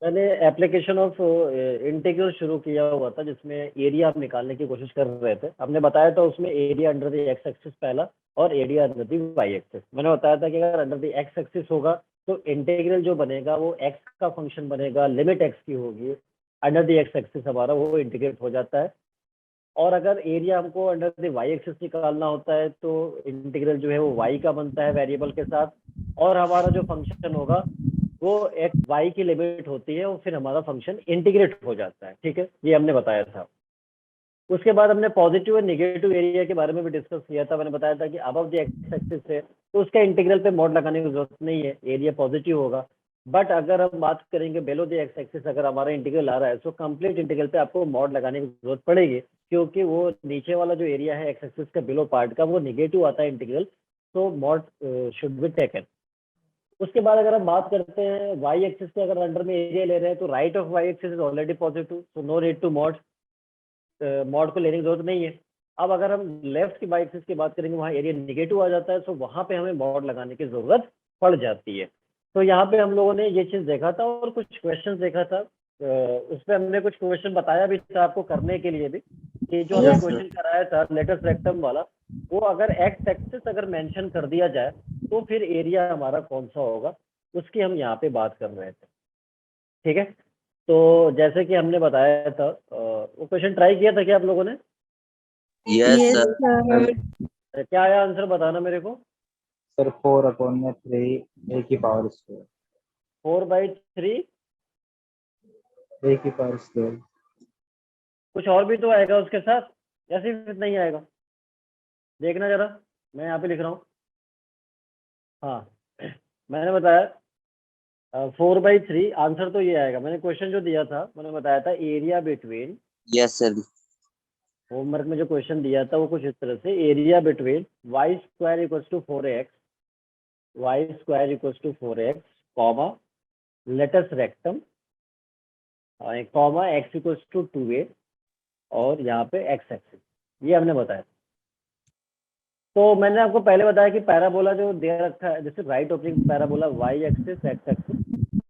मैंने application of integral शुरू किया हुआ था, जिसमें एरिया हम निकालने की कोशिश कर रहे थे। हमने बताया था उसमें area under the X axis पहला और area under the Y axis. मैंने बताया था कि अगर अंडर द एक्स एक्सिस होगा तो इंटीग्रल जो बनेगा वो एक्स का फंक्शन बनेगा, लिमिट एक्स की होगी, अंडर द एक्स एक्सिस हमारा वो इंटीग्रेट हो जाता है। और अगर एरिया हमको अंडर द वाई एक्सिस निकालना होता है तो इंटीग्रल जो है वो वाई का बनता है वेरिएबल के साथ, और हमारा जो फंक्शन होगा वो एक वाई की लिमिट होती है और फिर हमारा फंक्शन इंटीग्रेट हो जाता है। ठीक है, ये हमने बताया था। उसके बाद हमने पॉजिटिव और नेगेटिव एरिया के बारे में भी डिस्कस किया था। मैंने बताया था कि अबव द एक्स एक्सिस है तो उसका इंटीग्रल पे मॉड लगाने की जरूरत नहीं है, एरिया पॉजिटिव होगा। बट अगर हम बात करेंगे बेलो द एक्स एक्सिस, अगर हमारा इंटीग्रल आ रहा है तो कंप्लीट इंटीग्रल पे आपको मॉड लगाने की जरूरत पड़ेगी, क्योंकि वो नीचे वाला जो एरिया है एक्स एक्सिस का बिलो पार्ट का वो नेगेटिव आता है इंटीग्रल, तो मॉड शुड बी टेकन। उसके बाद अगर हम बात करते हैं वाई एक्सिस के, अगर अंडर में एरिया ले रहे हैं तो right of Y axis is already positive, so no need to mod, mod को लेने की जरूरत नहीं है। अब अगर हम लेफ्ट की वाई एक्सिस की बात करेंगे, वहाँ एरिया निगेटिव आ जाता है, तो वहाँ पे हमें मॉड लगाने की जरूरत पड़ जाती है। तो यहाँ पे हम लोगों ने ये चीज देखा था और कुछ क्वेश्चन देखा था, उसमें हमने कुछ क्वेश्चन बताया भी था आपको करने के लिए भी, कि जो हमने Yes, क्वेश्चन कराया था लेटेस्ट रेक्टम वाला, वो अगर एक्स एक्सिस अगर मेंशन कर दिया जाए तो फिर एरिया हमारा कौन सा होगा, उसकी हम यहाँ पे बात कर रहे थे। ठीक है, तो जैसे कि हमने बताया था, वो क्वेश्चन ट्राई किया था क्या आप लोगों ने? yes, Yes, sir. sir. क्या आया आंसर बताना मेरे को। सर 4/3 ए की पावर स्क्वायर 4/3। ए की पावर स्क्वायर कुछ और भी तो आएगा उसके साथ, या सिर्फ इतना ही आएगा? देखना जरा, मैं यहाँ पे लिख रहा हूँ। हाँ, मैंने बताया 4/3 आंसर तो ये आएगा। मैंने क्वेश्चन जो दिया था, मैंने बताया था area between, Yes, sir. Homework में जो क्वेश्चन दिया था वो कुछ इस तरह से, area between Y square equals to 4x, Y square equals to 4x, comma latus rectum, comma X equals to 2a, और यहाँ पे एक्स एक्सिस, ये हमने बताया। तो मैंने आपको पहले बताया कि पैराबोला जो दे रखा है, जैसे right opening parabola Y axis X axis,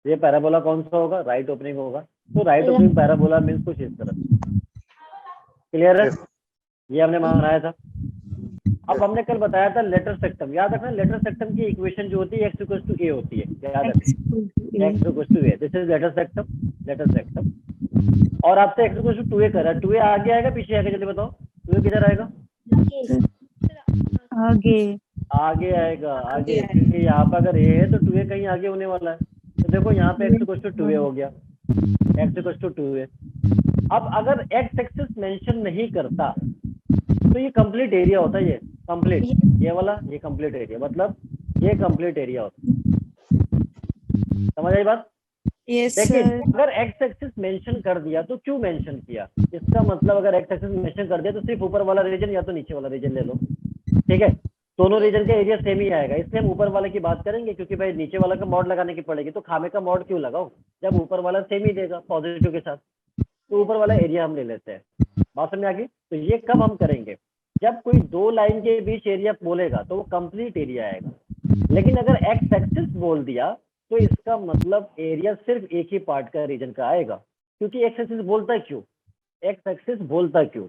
ये पैराबोला कौन सा होगा? राइट ओपनिंग होगा। तो राइट ओपनिंग पैराबोला मीन्स कुछ इस तरह। क्लियर है? ये हमने बनाया था। अब हमने कल बताया था लेटर सेक्टम, याद रखना लेटर सेक्टम की इक्वेशन जो होती है एक्स इक्वल्स टू ए होती है, याद रखना X equals to A, this is latus rectum, latus rectum. और आपसे एक्स इक्वल्स टू 2a कर रहा है, 2a आगे आएगा पीछे आएगा, जल्दी बताओ 2a किधर आएगा? आगे आगे आएगा, आगे, क्योंकि यहाँ पर अगर ए है तो 2a कहीं आगे होने वाला है। तो देखो यहाँ पे एक्स इक्वल्स टू 2a हो गया, एक्स इक्वल्स टू 2a। अब अगर एक्स एक्सिस मेंशन नहीं करता तो ये कंप्लीट एरिया होता है, ये कंप्लीट, ये वाला ये कंप्लीट एरिया, मतलब ये कंप्लीट एरिया होता है। समझ आई बात? यस लेकिन सर अगर एक्स एक्सिस मेंशन कर दिया तो क्यों मेंशन किया? इसका मतलब अगर एक्स एक्सिस मेंशन कर दिया तो सिर्फ ऊपर वाला रीजन या तो नीचे वाला रीजन ले लो। ठीक है, दोनों रीजन का एरिया सेम ही आएगा, इसलिए हम ऊपर वाले की बात करेंगे, क्योंकि भाई नीचे वाला का मॉड लगाने की पड़ेगी, तो खामे का मॉड क्यों लगाओ जब ऊपर वाला सेम ही देगा पॉजिटिव के साथ। तो ऊपर वाला एरिया हम ले लेते हैं। बात समझ आ गई? तो ये कब हम करेंगे? जब कोई दो लाइन के बीच एरिया बोलेगा तो वो कंप्लीट एरिया आएगा। लेकिन अगर एक्स एक्सिस बोल दिया तो इसका मतलब एरिया सिर्फ एक ही पार्ट का रीजन का आएगा, क्योंकि एक्स एक्सिस बोलता क्यों? एक्स एक्सिस बोलता क्यों?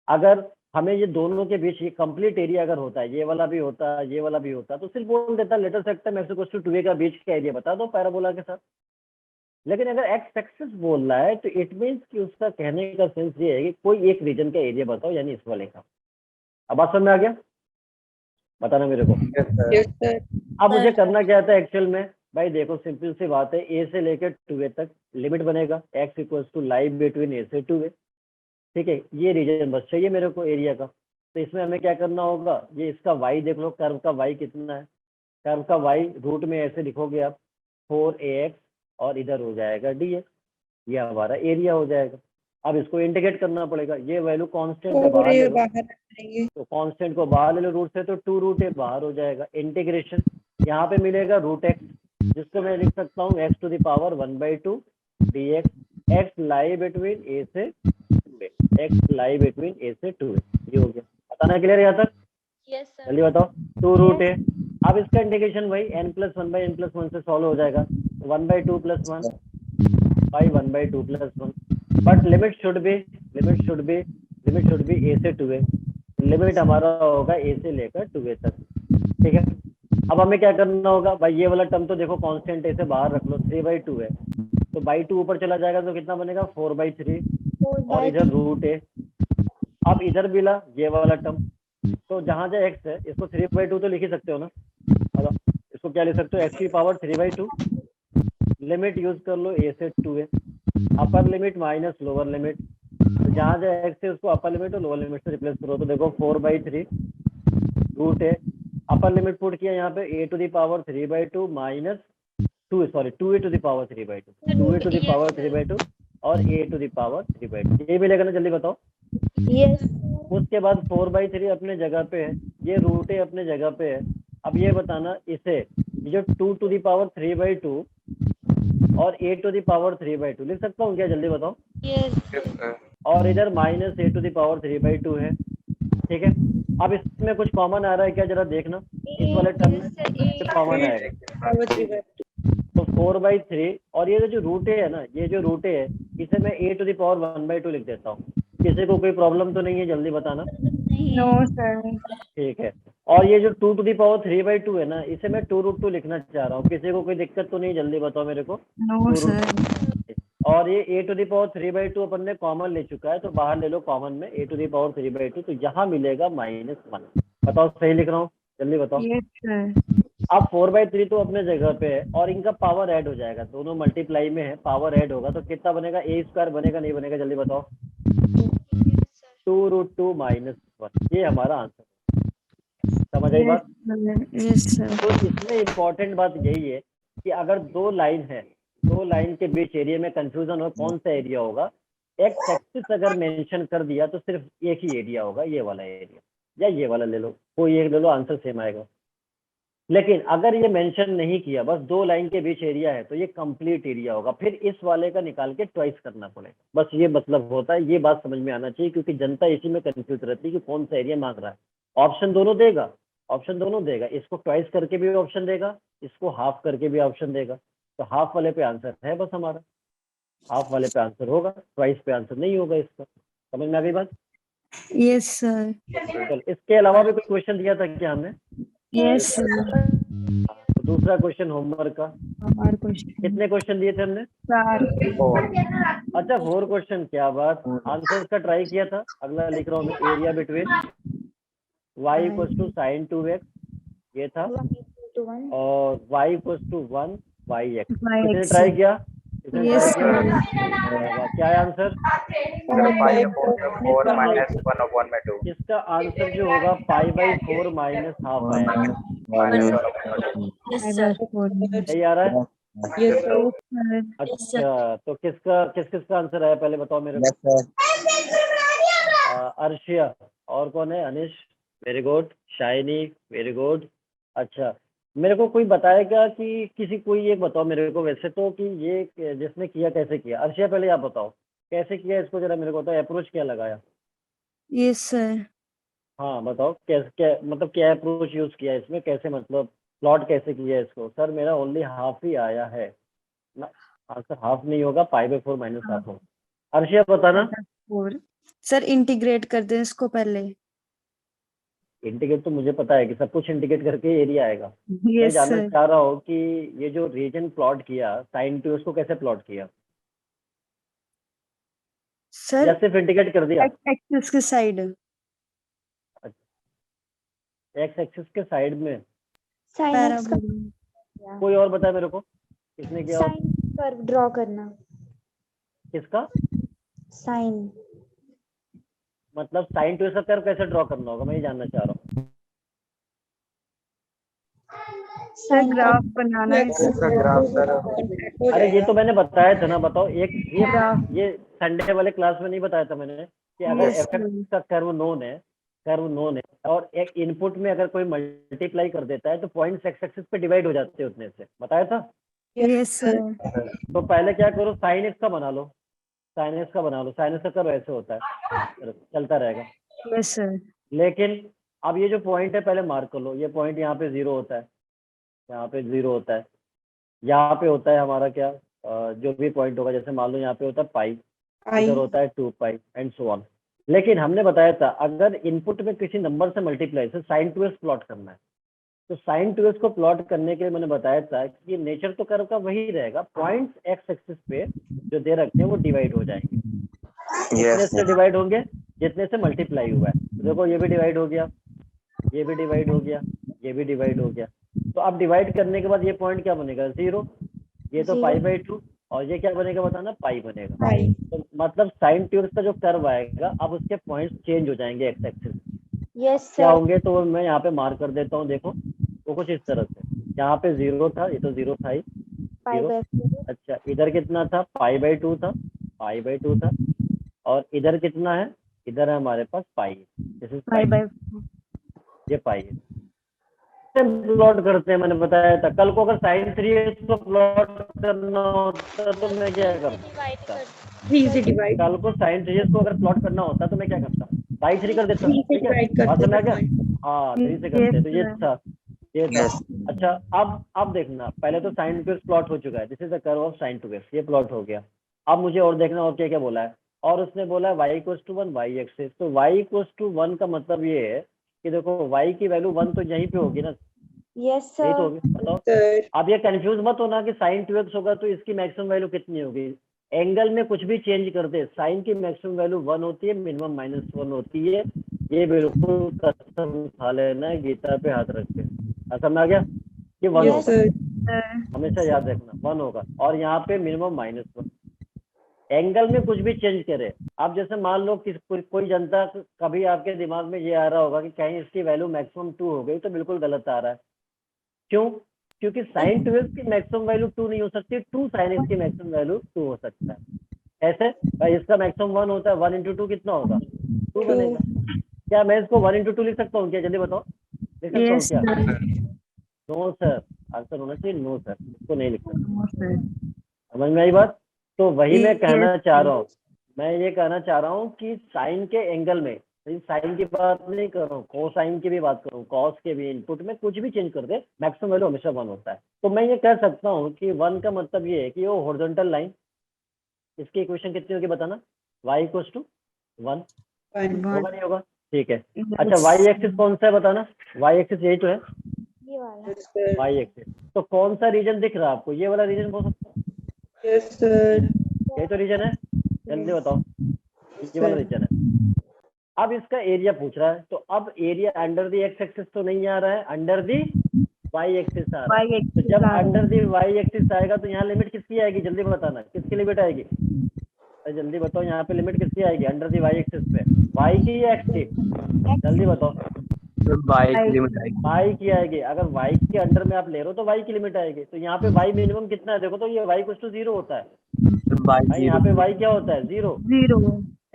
अगर हमें ये दोनों के बीच ये कंप्लीट एरिया अगर होता है, ये वाला भी होता, ये वाला भी होता, तो सिर्फ बोल देता latus rectum X equals to 2a का बीच का एरिया बता दो पैराबोला के साथ। लेकिन अगर एक्स एक्सिस बोल रहा है तो इट मीन्स कि उसका कहने का सेंस ये है कि कोई एक रीजन का एरिया बताओ, यानी इस वाले का। अब बात समझ में आ गया? बताना मेरे को। यस सर अब मुझे करना क्या था एक्चुअल में? भाई देखो सिंपल सी बात है, ए से लेकर 2a तक लिमिट बनेगा, X equals to lie between A से 2a। ठीक है, ये रीजन बस चाहिए मेरे को एरिया का। तो इसमें हमें क्या करना होगा, ये इसका वाई देख लो, कर्व का वाई कितना है, कर्व का वाई रूट में ऐसे लिखोगे आप 4ax, और इधर हो जाएगा dx, ये हमारा एरिया हो जाएगा। अब इसको इंटीग्रेट करना पड़ेगा, ये वैल्यू कांस्टेंट है बाहर ले लो, तो कांस्टेंट को बाहर ले लो रूट से, तो 2√a बाहर हो जाएगा। इंटीग्रेशन यहाँ पे मिलेगा √x, जिसको मैं लिख सकता हूँ x to the power 1/2 dx, x lie between a से 2a, x lie between a से 2a, ये हो गया। बताना क्लियर है यहाँ तक? Yes sir. जल्दी बताओ। 2√a। अब इसका इंटीग्रेशन वही n+1/n+1 से सॉल्व हो जाएगा, 1/2 + 1 by 1/2 + 1, but limit should be a से 2a, लिमिट हमारा होगा a से लेकर 2a तक, ठीक है। अब हमें क्या करना होगा भाई, ये वाला टर्म तो देखो कांस्टेंट a से बाहर रख लो, 3/2 है, तो बाई 2 ऊपर चला जाएगा तो कितना बनेगा 4/3, और इधर रूट है। अब इधर भी ला ये वाला टर्म, तो जहां जहाँ x है इसको 3/2 तो लिख ही सकते हो ना, मतलब इसको क्या लिख सकते हो, x की पावर 3/2, लिमिट यूज कर लो a से 2a, अपर लिमिट माइनस लोअर लिमिट, तो जहां जहाँ x है उसको अपर लिमिट और लोअर लिमिट से रिप्लेस करो, तो देखो 4/3 रूट है, अपर लिमिट पुट किया यहाँ पे a to the power 3/2 minus 2a to the power 3/2, 2a to the power 3/2 और a to the power 3/2, ये मिलेगा ना, जल्दी बताओ। Yes. उसके बाद 4/3 अपने जगह पे है, ये रूट है अपने जगह पे है। अब ये बताना इसे, ये जो 2 to the power 3/2 और a to the power 3/2 लिख सकता हूँ क्या, जल्दी बताओ। Yes. और इधर minus a to the power 3/2 है, ठीक है। अब इसमें कुछ कॉमन आ रहा है क्या, जरा देखना, इस वाले टर्म में कॉमन आएगा, तो 4/3 और ये जो रूट है ना, ये जो रूट है इसे मैं a to the power 1/2 लिख देता हूँ। किसी को कोई प्रॉब्लम तो नहीं है, जल्दी बताना। No, sir. ठीक है, और ये जो 2 to the power 3/2 है ना, इसे मैं 2√2 लिखना चाह रहा हूँ, किसी को कोई दिक्कत तो नहीं, जल्दी बताओ मेरे को। No, sir. और ये a to the power 3/2 अपन ने कॉमन ले चुका है, तो बाहर ले लो कॉमन में a to the power 3/2, तो यहाँ मिलेगा -1। बताओ सही लिख रहा हूँ, जल्दी बताओ। Yes, sir. अब 4/3 तो अपने जगह पे है और इनका पावर ऐड हो जाएगा, दोनों मल्टीप्लाई में है, पावर ऐड होगा, तो कितना बनेगा, a² बनेगा नहीं बनेगा, जल्दी बताओ। 2√2 -1, ये हमारा आंसर, समझ आई बात। Yes, sir. तो इसमें इम्पोर्टेंट बात यही है कि अगर दो लाइन है, दो लाइन के बीच एरिया में कंफ्यूजन हो कौन सा एरिया होगा, एक्स एक्सिस अगर मेंशन कर दिया तो सिर्फ एक ही एरिया होगा, ये वाला एरिया, या ये वाला ले लो, कोई एक ले लो, आंसर सेम आएगा। लेकिन अगर ये मेंशन नहीं किया, बस दो लाइन के बीच एरिया है, तो ये कंप्लीट एरिया होगा, फिर इस वाले का निकाल के ट्वाइस करना पड़ेगा, बस ये मतलब होता है। ये बात समझ में आना चाहिए, क्योंकि जनता इसी में कंफ्यूज रहती है कि कौन सा एरिया मांग रहा है। ऑप्शन दोनों देगा, इसको ट्वाइस करके भी ऑप्शन देगा, इसको हाफ करके भी ऑप्शन देगा, तो हाफ वाले पे आंसर है बस हमारा, हाफ वाले पे आंसर होगा, ट्वाइस पे आंसर नहीं होगा इसका। समझ में आ गई बात। Yes, sir. चलो, इसके अलावा भी कोई क्वेश्चन दिया था क्या हमने? Yes, sir. तो दूसरा क्वेश्चन होमवर्क का, Our question. कितने क्वेश्चन दिए थे हमने? 4. अच्छा 4 क्वेश्चन, क्या बात, आंसर का ट्राई किया था। अगला लिख रहा हूँ मैं, area between y = sin 2x, ये था, और y = 1 yx, किसने ट्राई किया? Yes, sir. क्या है आंसर? 5/4 - 1/2। इसका आंसर जो होगा 5/4 -½ आएगा, Yes, sir. सही आ रहा है। Yes, sir. अच्छा, तो किसका आंसर आया पहले बताओ मेरे को। अर्शिया, और कौन है? Anish, very good. Shiny, very good. अच्छा, मेरे को कोई बताएगा कि किसी, कोई एक बताओ मेरे को वैसे तो, कि ये जिसने किया कैसे किया। अर्शिया पहले आप बताओ कैसे किया इसको, जरा मेरे को बताओ, अप्रोच क्या लगाया। Yes, sir. हाँ बताओ, कैसे, मतलब क्या अप्रोच यूज किया इसमें, कैसे मतलब प्लॉट कैसे किया इसको। सर मेरा ओनली हाफ ही आया है ना, आंसर हाफ नहीं होगा, 5/4 -½ होगा। अर्शिया बताना। 4. सर इंटीग्रेट कर दें इसको पहले। इंटीग्रेट तो मुझे पता है कि सब कुछ इंटीग्रेट करके एरिया आएगा। मैं Yes, जानना sir. चाह रहा हूँ कि ये जो रीजन प्लॉट किया sin 2 उसको कैसे प्लॉट किया, सर या सिर्फ इंटीग्रेट कर दिया। एक्सिस के साइड। एक्स एक्सिस के साइड में, पैराबोला। कोई और बताए मेरे को, किसने किया? साइन कर्व ड्रॉ करना। किसका साइन मतलब sin 2 का कर्व कैसे ड्रॉ करना होगा, मैं ये जानना चाह रहा हूँ। सर ग्राफ बनाना है इसका ग्राफ सर। अरे ये तो मैंने बताया था ना, बताओ एक ग्राफ। ये संडे वाले क्लास में नहीं बताया था मैंने कि अगर Yes, एफ का कर्व नोन है, और एक इनपुट में अगर कोई मल्टीप्लाई कर देता है तो पॉइंट्स एक्स एक्सिस पे डिवाइड हो जाते हैं उतने से, बताया था। Yes sir. तो पहले क्या करो, साइन एक्स का बना लो, साइन एक्स का कर्व ऐसे होता है, चलता रहेगा। Yes sir. लेकिन अब ये जो पॉइंट है पहले मार्क कर लो, ये पॉइंट यहाँ पे 0 होता है, यहाँ पे 0 होता है, यहाँ पे होता है हमारा क्या, जो भी पॉइंट होगा, जैसे मान लो यहाँ पे होता है पाई, इधर होता है 2 पाई एंड सो ऑन। लेकिन हमने बताया था अगर इनपुट में किसी नंबर से मल्टीप्लाई से साइन टू एक्स प्लॉट करना है, तो साइन टू एक्स को प्लॉट करने के लिए मैंने बताया था कि नेचर तो कर्व का वही रहेगा, पॉइंट्स एक्स एक्सिस पे जो दे रखे हैं वो डिवाइड हो जाएंगे। कितने Yes, से sir. डिवाइड होंगे, जितने से मल्टीप्लाई हुआ है। तो देखो ये भी डिवाइड हो गया, ये भी डिवाइड हो गया, ये भी डिवाइड हो गया। तो अब डिवाइड करने के बाद ये पॉइंट क्या बनेगा, 0। ये तो पाई बाई 2 और ये क्या बनेगा बताना, पाई बनेगा। तो मतलब साइन टू एक्स का जो कर्व आएगा अब उसके पॉइंट्स चेंज हो जाएंगे एक्स एक्सिस। यस क्या सर। होंगे, तो मैं यहाँ पे मार्क कर देता हूँ। देखो वो कुछ इस तरह से, यहाँ पे 0 था, ये तो 0 था ही, पाई 0। बाय 4। अच्छा इधर कितना था, पाई बाई 2 था, पाई बाई 2 था। और इधर कितना है, इधर है हमारे पास pi, this is pi pi, by ये पाई है। प्लॉट करते हैं, मैंने बताया था कल को अगर साइन 3x को प्लॉट करना होता तो मैं क्या करता, 3 से डिवाइड कल को साइन 3x को अगर प्लॉट करना होता तो मैं क्या करता, बाई 3 कर देता। 3 से ठीक है, डिवाइड बात करते समझ आ थे गया। पॉइंट। हाँ 3 से करते, तो ये था, ये था। Yes. अच्छा अब देखना, पहले तो साइन टू एक्स प्लॉट हो चुका है, this is the curve of sine to x, ये प्लॉट हो गया। अब मुझे और देखना और क्या क्या बोला है, और उसने बोला है y equals to 1 Y axis. तो y इक्वल्स टू 1 का मतलब ये है कि देखो y की वैल्यू 1 तो यहीं पे होगी ना, यस यही तो सर। होगी, बताओ। सर अब ये कंफ्यूज मत होना कि साइन 2x होगा तो इसकी मैक्सिमम वैल्यू कितनी होगी। एंगल में कुछ भी चेंज कर दे, साइन की मैक्सिमम वैल्यू 1 होती है, मिनिमम -1 होती है। ये बिल्कुल कसम खा लेना है गीता पे हाथ रख के, समझ आ गया कि 1 यस होगा, सर। हमेशा याद रखना 1 होगा। और यहाँ पे मिनिमम -1, एंगल में कुछ भी चेंज करे। अब जैसे मान लो कि कोई जनता, कभी आपके दिमाग में ये आ रहा होगा कि कहीं इसकी वैल्यू मैक्सिमम 2 हो गई, तो बिल्कुल गलत आ रहा है। क्यों, क्योंकि साइन 2x की मैक्सिमम वैल्यू 2 नहीं हो सकती, 2 साइन एक्स की मैक्सिमम वैल्यू 2 हो सकता है। ऐसे भाई इसका मैक्सिमम 1 होता है, 1 इंटू 2 कितना होगा, 2 बनेगा। क्या मैं इसको 1 इंटू 2 लिख सकता हूँ क्या, जल्दी बताओ, लिख सकता हूँ यस क्या? सर। नो सर, आंसर होना चाहिए नो सर, इसको नहीं लिख सकता। No sir. समझ में आई बात। तो वही मैं कहना Yes, चाह रहा हूँ, मैं ये कहना चाह रहा हूँ कि साइन के एंगल में, साइन की बात नहीं कर रहा हूँ, कोसाइन की भी बात कर रहा हूँ, कॉस के भी, इनपुट में कुछ भी चेंज कर दे मैक्सिमम वैल्यू हमेशा 1 होता है। तो मैं ये कह सकता हूँ कि 1 का मतलब ये है कि वो हॉरिजॉन्टल लाइन, इसकी इक्वेशन कितनी होगी बताना, y इक्वल्स टू 1 होगा नहीं होगा, ठीक है। अच्छा y एक्सिस कौन सा है बताना, y एक्सिस यही तो है, ये वाला। y axis. तो कौन सा रीजन दिख रहा है आपको, ये वाला रीजन हो सकता है, यस सर। यही तो रीजन है, जल्दी बताओ, ये वाला रीजन है। अब इसका एरिया पूछ रहा है, तो अब area under the X axis तो नहीं आ रहा है, अंडर दी वाई एक्सिस आ रहा है। तो जब अंडर दी वाई एक्सिस आएगा तो यहाँ लिमिट किसकी आएगी, जल्दी बताना, किसकी लिमिट आएगी, जल्दी बताओ, यहाँ पे लिमिट किसकी आएगी अंडर दी वाई एक्सिस पे, वाई की या एक्स की, जल्दी बताओ। बाई की लिमिट आएगी। वाई की आएगी, अगर वाई के अंडर में आप ले रहे हो तो वाई की लिमिट आएगी। तो यहाँ पे वाई मिनिमम कितना है, देखो तो ये वाई कुछ तो 0 होता है, भाई यहाँ पे वाई क्या होता है, 0।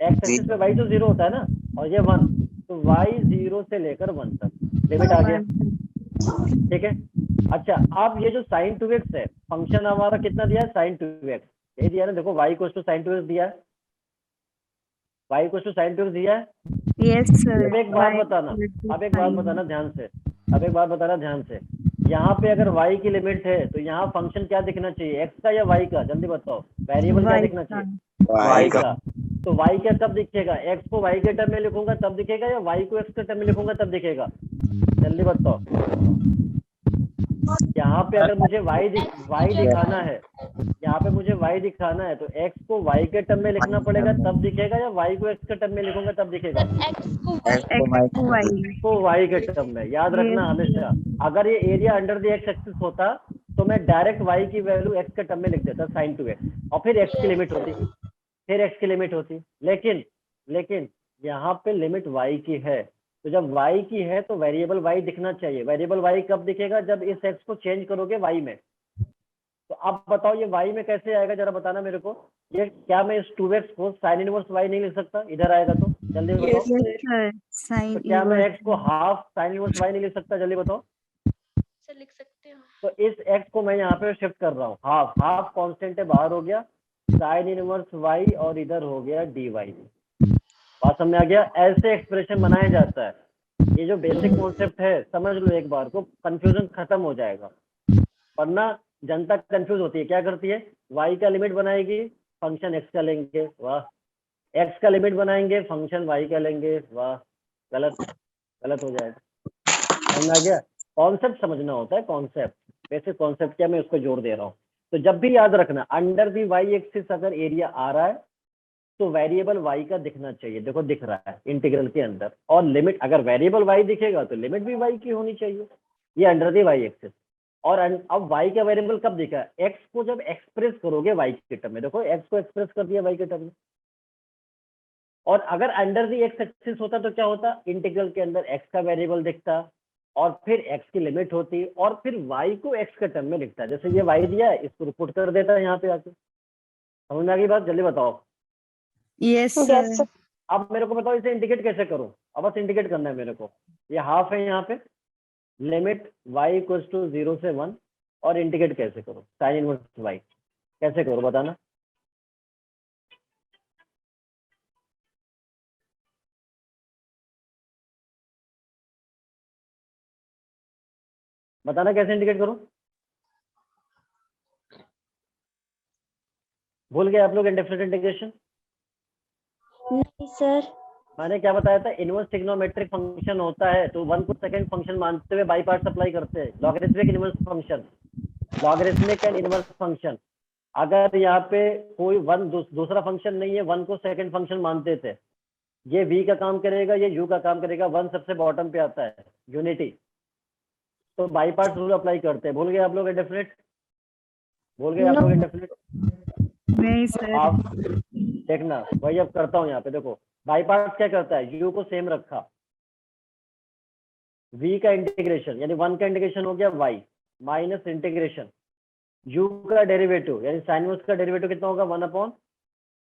एक्स एक्सिस पे वाई तो 0 होता है ना, और ये 1, तो वाई 0 से लेकर 1 तक लिमिट आ गया, ठीक है। अच्छा अब ये जो साइन 2x है, फंक्शन हमारा कितना दिया है, साइन 2x, ये दिया ना, देखो y equal to sign 2x दिया है, y equal to sign 2x दिया है। Yes sir. अब एक बात बताना, अब एक बात बताना ध्यान से, अब एक बात बताना ध्यान से, यहाँ पे अगर y की लिमिट है तो यहाँ फंक्शन क्या दिखना चाहिए, x का या y का, जल्दी बताओ, वेरिएबल क्या दिखना चाहिए, y का। तो y क्या कब दिखेगा, x को y के टर्म में लिखूंगा तब दिखेगा, या y को x के टर्म में लिखूंगा तब दिखेगा, जल्दी बताओ। यहाँ पे अगर मुझे y दिखाना है, यहाँ पे मुझे y दिखाना है, तो x को y के टर्म में लिखना पड़ेगा तब दिखेगा, या y को x के टर्म में लिखूंगा तब दिखेगा, तो y के टर्म में। याद रखना हमेशा, अगर ये area under the x axis होता तो मैं डायरेक्ट y की वैल्यू x के टर्म में लिख देता, साइन 2x, और फिर x की लिमिट होती, फिर x की लिमिट होती। लेकिन यहाँ पे लिमिट y की है, तो जब y की है तो वेरिएबल y दिखना चाहिए। वेरिएबल y कब दिखेगा, जब इस x को चेंज करोगे y में। तो अब बताओ ये y में कैसे आएगा, जरा बताना मेरे को। ये क्या मैं इस 2x को साइन इनवर्स y नहीं लिख सकता, इधर आएगा तो जल्दी बताओ। तो क्या मैं x को हाफ साइन इनवर्स y नहीं लिख सकता, जल्दी बताओ। सर लिख सकते हो। तो इस x को मैं यहाँ पे शिफ्ट कर रहा हूँ, हाफ कांस्टेंट है, बाहर हो गया साइन इनवर्स y, और इधर हो गया dy। बात समझ आ गया, ऐसे एक्सप्रेशन बनाया जाता है। ये जो बेसिक कॉन्सेप्ट है समझ लो एक बार को, कंफ्यूजन खत्म हो जाएगा, वरना जनता कंफ्यूज होती है, क्या करती है, y का लिमिट बनाएगी, फंक्शन x का लेंगे, वाह, x का लिमिट बनाएंगे, फंक्शन y का लेंगे, वाह, गलत गलत हो जाएगा। समझ आ गया? कॉन्सेप्ट समझना होता है, कॉन्सेप्ट, वैसे कॉन्सेप्ट क्या, मैं उसको जोड़ दे रहा हूँ। तो जब भी याद रखना, अंडर दी y एक्सिस अगर एरिया आ रहा है तो वेरिएबल y का दिखना चाहिए, देखो दिख रहा है इंटीग्रल के अंदर, और लिमिट अगर वेरिएबल y दिखेगा तो लिमिट भी y की होनी चाहिए, ये अंडर दी y एक्सिस। और अब y का वेरिएबल कब दिखा, x को जब एक्सप्रेस करोगे y के टर्म में, देखो x को एक्सप्रेस कर दिया y के टर्म में। और अगर अंडर दी x एक्सिस होता तो क्या होता, इंटीग्रल के अंदर x का वेरिएबल दिखता और फिर x की लिमिट होती और फिर y को x के टर्म में लिखता है। जैसे ये y दिया है, इसको पुट कर देता है यहाँ पे आके। समझ में आ गई बात? जल्दी बताओ। Yes Yes, sir. sir. अब मेरे को बताओ इसे इंडिकेट कैसे करूं, अब बस इंडिकेट करना है मेरे को। ये हाफ है यहाँ पे, लिमिट y इक्वल्स टू 0 से 1, और इंडिकेट कैसे करो, साइन इनवर्स y कैसे करो बताना। बताना कैसे इंडिकेट करूं, भूल गए आप लोग इंडेफिनिट इंटीग्रेशन? नहीं सर. मैंने क्या बताया था, इनवर्स ट्रिग्नोमेट्रिक फंक्शन होता है तो 1 को सेकंड फंक्शन मानते हुए बाई पार्ट्स अप्लाई करते हैं। Logarithmic inverse function, logarithmic and inverse function, अगर यहाँ पे कोई दूसरा फंक्शन नहीं है, 1 को सेकंड फंक्शन मानते थे, ये v का काम करेगा, ये u का काम करेगा, 1 सबसे बॉटम पे आता है, यूनिटी, तो बाई पार्ट्स रूल अप्लाई करते हैं। भूल गए आप लोग इंडेफिनिट? भूल गए आप लोग इंडेफिनिट? नहीं सर। आप देखना, वही अब करता हूँ यहाँ पे, देखो बाई पार्ट्स क्या करता है, u को सेम रखा, v का इंटीग्रेशन यानी 1 का इंटीग्रेशन हो गया y माइनस इंटीग्रेशन u का डेरिवेटिव यानी साइन इनवर्स का डेरिवेटिव कितना होगा,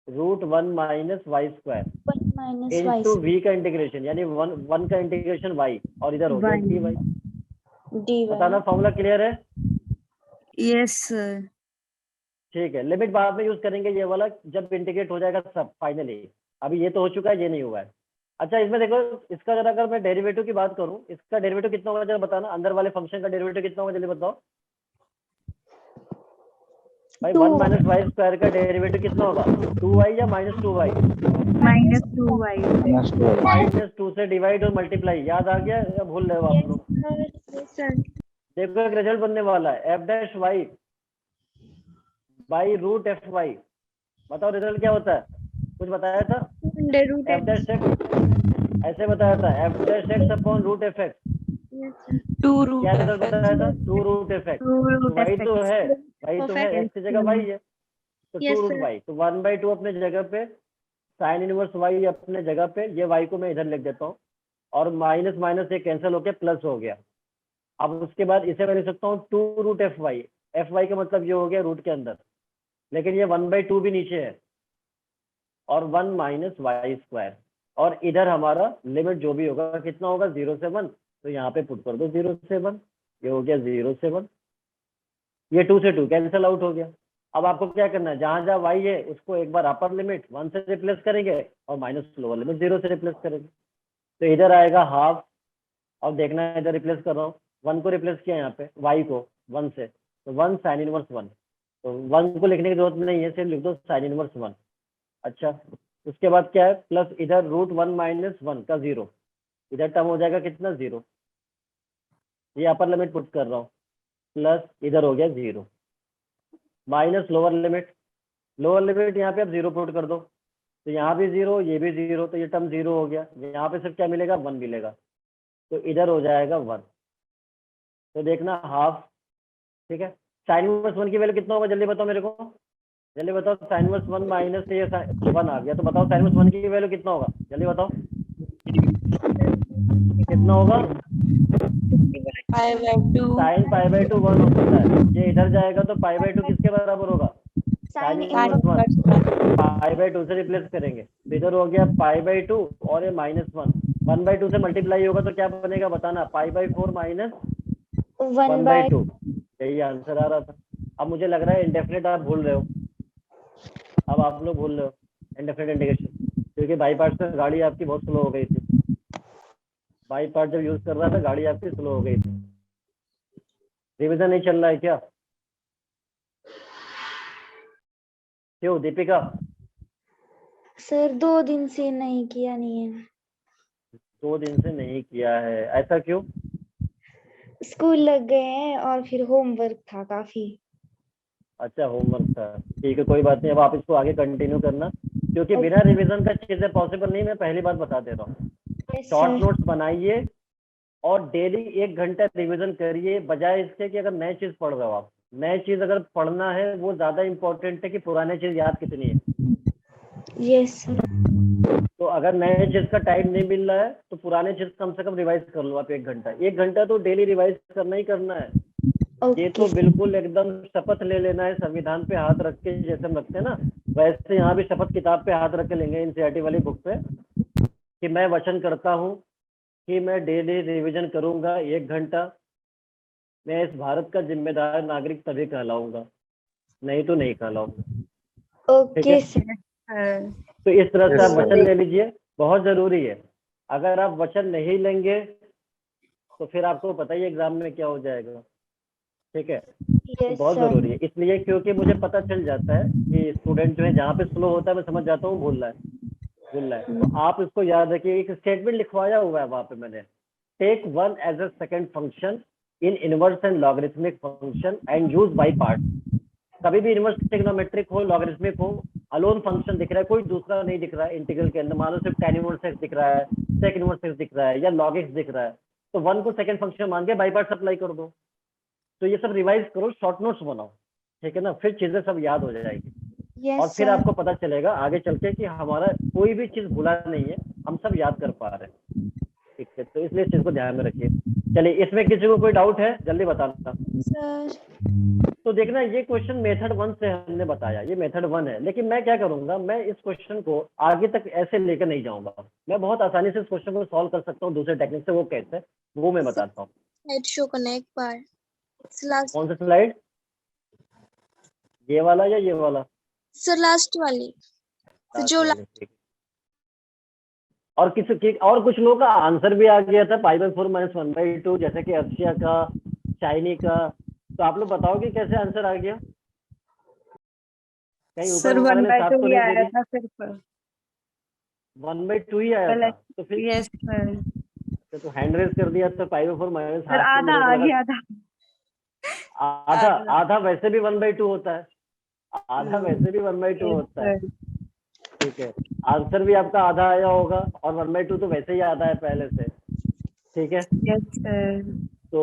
1/√1 minus Y square 1 minus y into v का इंटीग्रेशन यानी 1 का इंटीग्रेशन y, और इधर हो गया dy। dy. बताना फॉर्मूला क्लियर है? Yes sir. ठीक है, लिमिट बाद में यूज करेंगे ये वाला जब इंटीग्रेट हो जाएगा सब फाइनली, अभी ये तो हो चुका है, ये नहीं हुआ है। अच्छा इसमें देखो, इसका जरा अगर मैं डेरिवेटिव की बात करूं, इसका डेरिवेटिव कितना होगा जरा बताना, अंदर वाले फंक्शन का डेरिवेटिव कितना होगा जल्दी बताओ भाई। 1 माइनस वाई स्क्वायर का डेरिवेटिव कितना होगा, 2y या -2y? -2y। -2 से डिवाइड और मल्टीप्लाई, याद आ गया या भूल रहे हो आप लोग? सर देखो एक रिजल्ट बनने वाला है, f'(y) बाई रूट f(y). बताओ रिजल्ट क्या होता है, कुछ बताया था? अंडर रूट f' ऐसे बताया था, f' अपॉन रूट fx। क्या रिजल्ट बताया था, 2 रूट fx। तो वही तो है, वही तो है, x की जगह y है तो 2 रूट y, तो 1/2 अपने जगह पे, साइन इनवर्स y अपने जगह पे, ये y को मैं इधर लिख देता हूँ, और माइनस माइनस ये कैंसिल होके प्लस हो गया। अब उसके बाद इसे मैं लिख सकता हूँ 2 रूट fy, fy का मतलब ये हो गया रूट के अंदर, लेकिन ये 1/2 भी नीचे है, और 1 माइनस वाई स्क्वायर, और इधर हमारा लिमिट जो भी होगा कितना होगा, 0 से 1, तो यहाँ पे पुट कर दो 0 से 1, ये हो गया 0 से 1, ये 2 से 2 कैंसिल आउट हो गया। अब आपको क्या करना है, जहां जहां y है उसको एक बार अपर लिमिट 1 से रिप्लेस करेंगे और माइनस लोअर लिमिट 0 से रिप्लेस करेंगे, तो इधर आएगा हाफ। और देखना है इधर रिप्लेस कर रहा हूँ, 1 को रिप्लेस किया यहाँ पे, y को 1 से, तो 1 साइन इनवर्स 1, तो 1 को लिखने की जरूरत नहीं है, सिर्फ लिख दो साइन इनवर्स 1। अच्छा उसके बाद क्या है, प्लस इधर √1 माइनस 1 का 0, इधर टर्म हो जाएगा कितना, 0, ये अपर लिमिट पुट कर रहा हूँ, प्लस इधर हो गया 0, minus lower limit, lower limit यहाँ पे अब 0 पुट कर दो, तो यहाँ भी 0, ये भी 0, तो ये टर्म 0 हो गया, यहाँ पे सिर्फ क्या मिलेगा, 1 मिलेगा, तो इधर हो जाएगा 1। तो देखना हाफ, ठीक है। साइन इनवर्स 1 की वैल्यू कितना होगा जल्दी बताओ मेरे को, जल्दी बताओ। साइन इनवर्स 1 माइनस ये 1 आ गया, तो बताओ साइन इनवर्स 1 की वैल्यू कितना होगा, जल्दी बताओ कितना होगा। साइन π/2 1 होता है, ये इधर जाएगा तो π/2 किसके बराबर होगा, साइन इनवर्स 1 π/2 से रिप्लेस करेंगे, तो इधर हो गया π/2 और ये -1, 1/2 से मल्टीप्लाई होगा तो क्या बनेगा बताना, π/4 माइनस 1/2, यही आंसर आ रहा था। अब मुझे लग रहा है इंडेफिनिट आप भूल रहे हो, अब आप लोग भूल रहे हो इंडेफिनिट इंटीग्रेशन, क्योंकि बाई पार्ट्स में गाड़ी आपकी बहुत स्लो हो गई थी, बाई पार्ट जब यूज कर रहा था गाड़ी आपकी स्लो हो गई थी। रिवीजन नहीं चल रहा है क्या? क्यों दीपिका? सर 2 दिन से नहीं किया नहीं है। 2 दिन से नहीं किया है, ऐसा क्यों? स्कूल लग गए हैं और फिर होमवर्क था काफी। अच्छा होमवर्क था, ठीक है कोई बात नहीं। अब आप इसको आगे कंटिन्यू करना, क्योंकि बिना Okay. रिवीजन का चीजें पॉसिबल नहीं, मैं पहली बार बता दे रहा हूँ। Yes short sir. नोट्स बनाइए और डेली 1 घंटा रिवीजन करिए, बजाय इसके कि अगर नई चीज पढ़ रहे हो आप। नई चीज अगर पढ़ना है वो ज्यादा इंपॉर्टेंट है कि पुरानी चीज याद कितनी है। Yes sir. तो अगर नए चीज का टाइम नहीं मिल रहा है तो पुराने चीज कम से कम रिवाइज कर लो आप 1 घंटा। 1 घंटा तो डेली रिवाइज करना ही करना है। ये तो ओके। बिल्कुल एकदम शपथ ले लेना है संविधान पे हाथ रख के, जैसे हम रखते हैं ना, वैसे यहाँ भी शपथ किताब पे हाथ रख के लेंगे एनसीईआरटी वाली बुक पे, कि मैं वचन करता हूँ कि मैं डेली रिवीजन करूंगा 1 घंटा। मैं इस भारत का जिम्मेदार नागरिक तभी कहलाऊंगा, नहीं तो नहीं कहलाऊंगा। ठीक है, ओके सर। सर तो इस तरह से Yes, आप वचन sir. ले लीजिए, बहुत जरूरी है। अगर आप वचन नहीं लेंगे तो फिर आपको पता ही एग्जाम में क्या हो जाएगा। ठीक है, तो यस बहुत सर। जरूरी है, इसलिए क्योंकि मुझे पता चल जाता है कि स्टूडेंट जो है जहाँ पे स्लो होता है मैं समझ जाता हूँ भूल रहा है। तो आप इसको याद रखिए, एक स्टेटमेंट लिखवाया हुआ है वहां पे मैंने, take one as a second function in inverse and logarithmic function and use by part. कभी भी इनवर्स ट्रिग्नोमेट्रिक हो, लॉगरिथमिक हो, अलोन फंक्शन दिख रहा है, कोई दूसरा नहीं दिख रहा है इंटीग्रल के अंदर, मान लो सिर्फ tan इनवर्स x दिख रहा है, sec इनवर्स x दिख रहा है या log x दिख रहा है, तो 1 को सेकंड फंक्शन मान के बाई पार्ट अप्लाई कर दो। तो ये सब रिवाइज करो, शॉर्ट नोट्स बनाओ, ठीक है ना, फिर चीजें सब याद हो जाएगी। और यस फिर सर। आपको पता चलेगा आगे चल के कि हमारा कोई भी चीज भूला नहीं है, हम सब याद कर पा रहे हैं। ठीक है, तो इसलिए इस चीज को ध्यान में रखिए। चलिए, इसमें किसी को कोई डाउट है जल्दी बताना। सर तो देखना, ये क्वेश्चन मेथड 1 से हमने बताया, ये मेथड 1 है, लेकिन मैं क्या करूंगा, मैं इस क्वेश्चन को आगे तक ऐसे लेकर नहीं जाऊंगा। मैं बहुत आसानी से इस क्वेश्चन को सॉल्व कर सकता हूँ दूसरे टेक्निक से, वो कैसे, वो मैं बताता हूँ। Slide show connect bar. It's last. कौन सा स्लाइड, ये वाला या ये वाला? Sir, last वाली. Last जो वाले, ठीक है। और और कुछ लोगों का आंसर भी आ गया था π/4 - 1/2, जैसे कि अर्शिया का, शाइनी का। तो आप लोग बताओगे कैसे आंसर आ गया? कहीं ऊपर सर वाले ने 1/2 साफ तो ही नहीं दे आया दी? था सिर्फ। 1/2 ही आया था, तो फिर यस सर। तो हैंड रेज कर दिया, तो π/4 - सर ½ आधा आ गया था। आधा आधा वैसे भी 1/2 होता है, आधा वैसे भी 1/2 होता है। ठीक है, आंसर भी आपका आधा आया होगा और 1/2 तो वैसे ही आधा है पहले से। ठीक है, यस सर। तो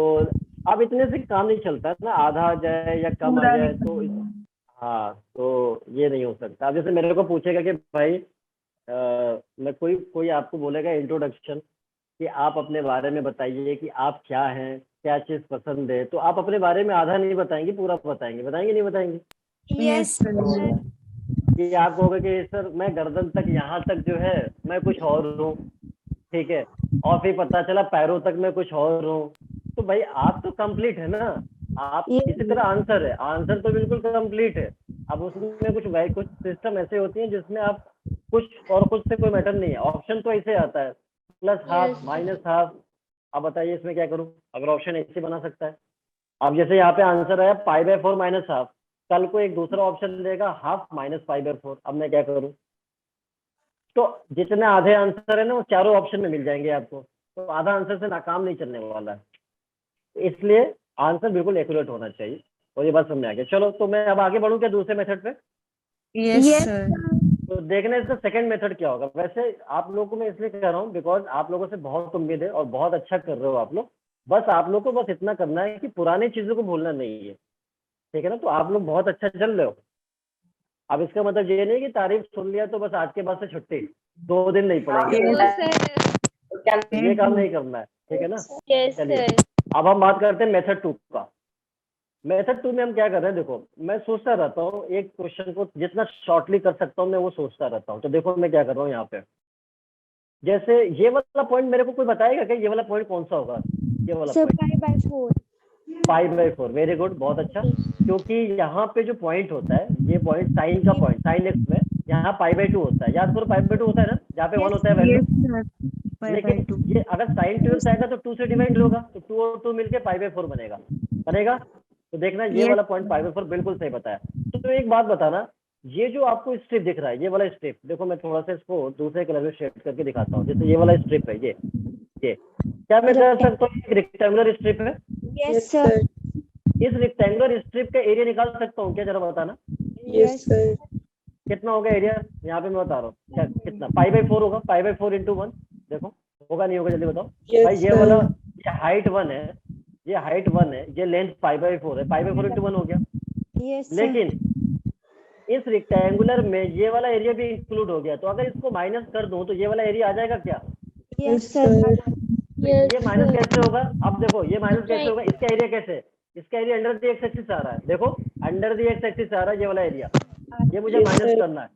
अब इतने से काम नहीं चलता है ना, आधा आ जाए या कम आ पूरा जाए तो हाँ, तो ये नहीं हो सकता। अब जैसे मेरे को पूछेगा कि भाई मैं कोई आपको बोलेगा इंट्रोडक्शन, कि आप अपने बारे में बताइए कि आप क्या हैं, क्या चीज़ पसंद है, तो आप अपने बारे में आधा नहीं बताएंगे, पूरा बताएंगे, बताएंगे नहीं बताएंगे? Yes sir. कि आप कहोगे कि सर मैं गर्दन तक, यहाँ तक जो है मैं कुछ और हूँ, ठीक है, और फिर पता चला पैरों तक मैं कुछ और हूँ, तो भाई आप तो कंप्लीट है ना। आप इसी तरह आंसर है, आंसर तो बिल्कुल कंप्लीट है। अब उसमें कुछ सिस्टम ऐसे होती हैं जिसमें आप कुछ और कुछ से कोई मैटर नहीं है, ऑप्शन तो ऐसे आता है +½ -½ अब बताइए इसमें क्या करूं, अगर ऑप्शन ऐसे बना सकता है। अब जैसे यहाँ पे आंसर आया π/4 - ½ कल को एक दूसरा ऑप्शन देगा ½ - π/4, अब मैं क्या करूं? तो जितने आधे आंसर है ना वो चारों ऑप्शन में मिल जाएंगे आपको, तो आधा आंसर से नाकाम नहीं चलने वाला है। तो इसलिए आंसर बिल्कुल एक्यूरेट होना चाहिए, और ये बात समझ में आ गया। चलो, तो मैं अब आगे बढ़ूं क्या दूसरे मेथड पे? Yes sir. तो देखना इसका सेकंड मेथड क्या होगा। वैसे आप लोगों को मैं इसलिए कह रहा हूँ बिकॉज आप लोगों से बहुत उम्मीद है और बहुत अच्छा कर रहे हो आप लोग। बस आप लोग को बस इतना करना है कि पुरानी चीजों को भूलना नहीं है, ठीक है ना। तो आप लोग बहुत अच्छा चल रहे हो। अब इसका मतलब ये नहीं कि तारीफ सुन लिया तो बस आज के बाद से छुट्टी, 2 दिन नहीं पढ़ेंगे, ये काम नहीं करना है, ठीक है ना। चलिए, अब हम बात करते हैं मेथड 2 का। मेथड 2 में हम क्या कर रहे हैं, देखो मैं सोचता रहता हूँ एक क्वेश्चन को जितना शॉर्टली कर सकता हूँ मैं वो सोचता रहता हूँ। तो देखो मैं क्या कर रहा हूँ यहाँ पे, जैसे ये वाला पॉइंट मेरे को कोई बताएगा क्या, ये वाला पॉइंट कौन सा होगा? ये वाला सर पॉइंट π/4, वेरी गुड, बहुत अच्छा। क्योंकि यहाँ पे जो पॉइंट होता है, ये पॉइंट साइन का पॉइंट, साइन एक्स में यहाँ π/2 होता है, याद करो π/2 होता है ना, जहाँ पे 1 होता है वैल्यू। लेकिन ये अगर साइन 2x आएगा तो 2 से डिवाइड होगा, तो 2 और 2 मिलके π/4 बनेगा। तो देखना ये वाला पॉइंट π/4 बिल्कुल सही बताया। तो एक बात बताना, ये जो आपको स्ट्रिप दिख रहा है, ये वाला स्ट्रिप, देखो मैं थोड़ा सा इसको दूसरे कलर में शेड करके दिखाता हूँ। जैसे ये वाला स्ट्रिप है, ये क्या मैं कह सकता हूँ, एक रेक्टेंगुलर स्ट्रिप है। Yes sir. इस रेक्टेंगुलर स्ट्रिप का एरिया निकाल सकता हूँ क्या, जरा बताना Yes, sir. कितना होगा एरिया। यहाँ पे मैं बता रहा हूँ क्या, कितना π/4 होगा, π/4 × 1। देखो होगा नहीं होगा, जल्दी बताओ। भाई Yes, ये वाला, sir. ये हाइट 1 है, ये हाइट 1 है, ये लेंथ π/4 है, π/4 × 1 हो गया। Yes sir. लेकिन इस रेक्टेंगुलर में ये वाला एरिया भी इंक्लूड हो गया, तो अगर इसको माइनस कर दूं तो ये वाला एरिया आ जाएगा क्या। Yes sir. तो ये माइनस कैसे होगा, अब देखो ये माइनस कैसे होगा, इसका एरिया कैसे, इसका area under the X axis आ रहा है। देखो अंडर द एक्स एक्सिस आ रहा है ये वाला एरिया, ये मुझे Yes, माइनस sir. करना है,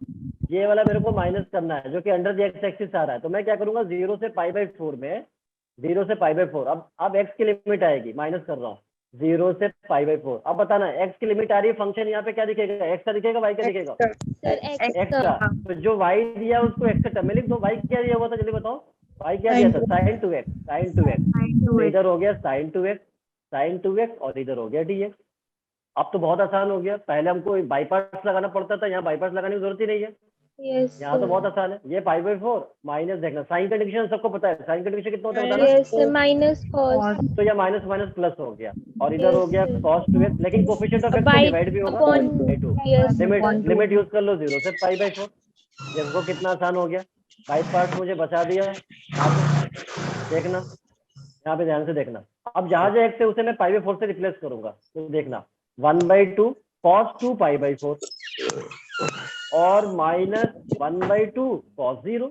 ये वाला मेरे को माइनस करना है जो कि अंडर द एक्स एक्सिस आ रहा है। तो मैं क्या करूंगा, 0 से π/4 में, 0 से π/4, अब एक्स की लिमिट आएगी, माइनस कर रहा हूँ 0 से π/4। अब बताना एक्स की लिमिट आ रही है, फंक्शन यहाँ पे क्या दिखेगा, एक्स का दिखेगा, वाई का दिखेगा, सर एक्स का। तो जो वाई दिया उसको एक्स का टर्म में लिख दो। वाई क्या दिया हुआ था, जल्दी बताओ, वाई क्या दिया था, sin 2x, sin 2x। तो इधर हो गया sin 2x, sin 2x, और इधर हो गया dx। अब तो बहुत आसान हो गया, पहले हमको बाईपास लगाना पड़ता था, यहाँ बाईपास लगाने की जरूरत ही नहीं है, यस यहाँ तो बहुत आसान है। ये π/4 माइनस, देखना साइन का डिवीजन सबको पता है, साइन का डिवीजन कितना होता है बताना। यस सर माइनस कॉस तो यह माइनस माइनस प्लस हो गया, और इधर हो गया cos 2x, लेकिन कोफिशिएंट ऑफ एक्स से डिवाइड भी होगा बाई 2। यस लिमिट यूज कर लो 0 से π/4। देखो कितना आसान हो गया, बाई पार्ट मुझे बचा दिया। यहाँ पे देखना, यहाँ पे ध्यान से देखना, अब जहां जो एक्स है उसे मैं π/4 से रिप्लेस करूंगा। तो देखना 1/2 cos 2 π/4 और माइनस 1/2 cos 0।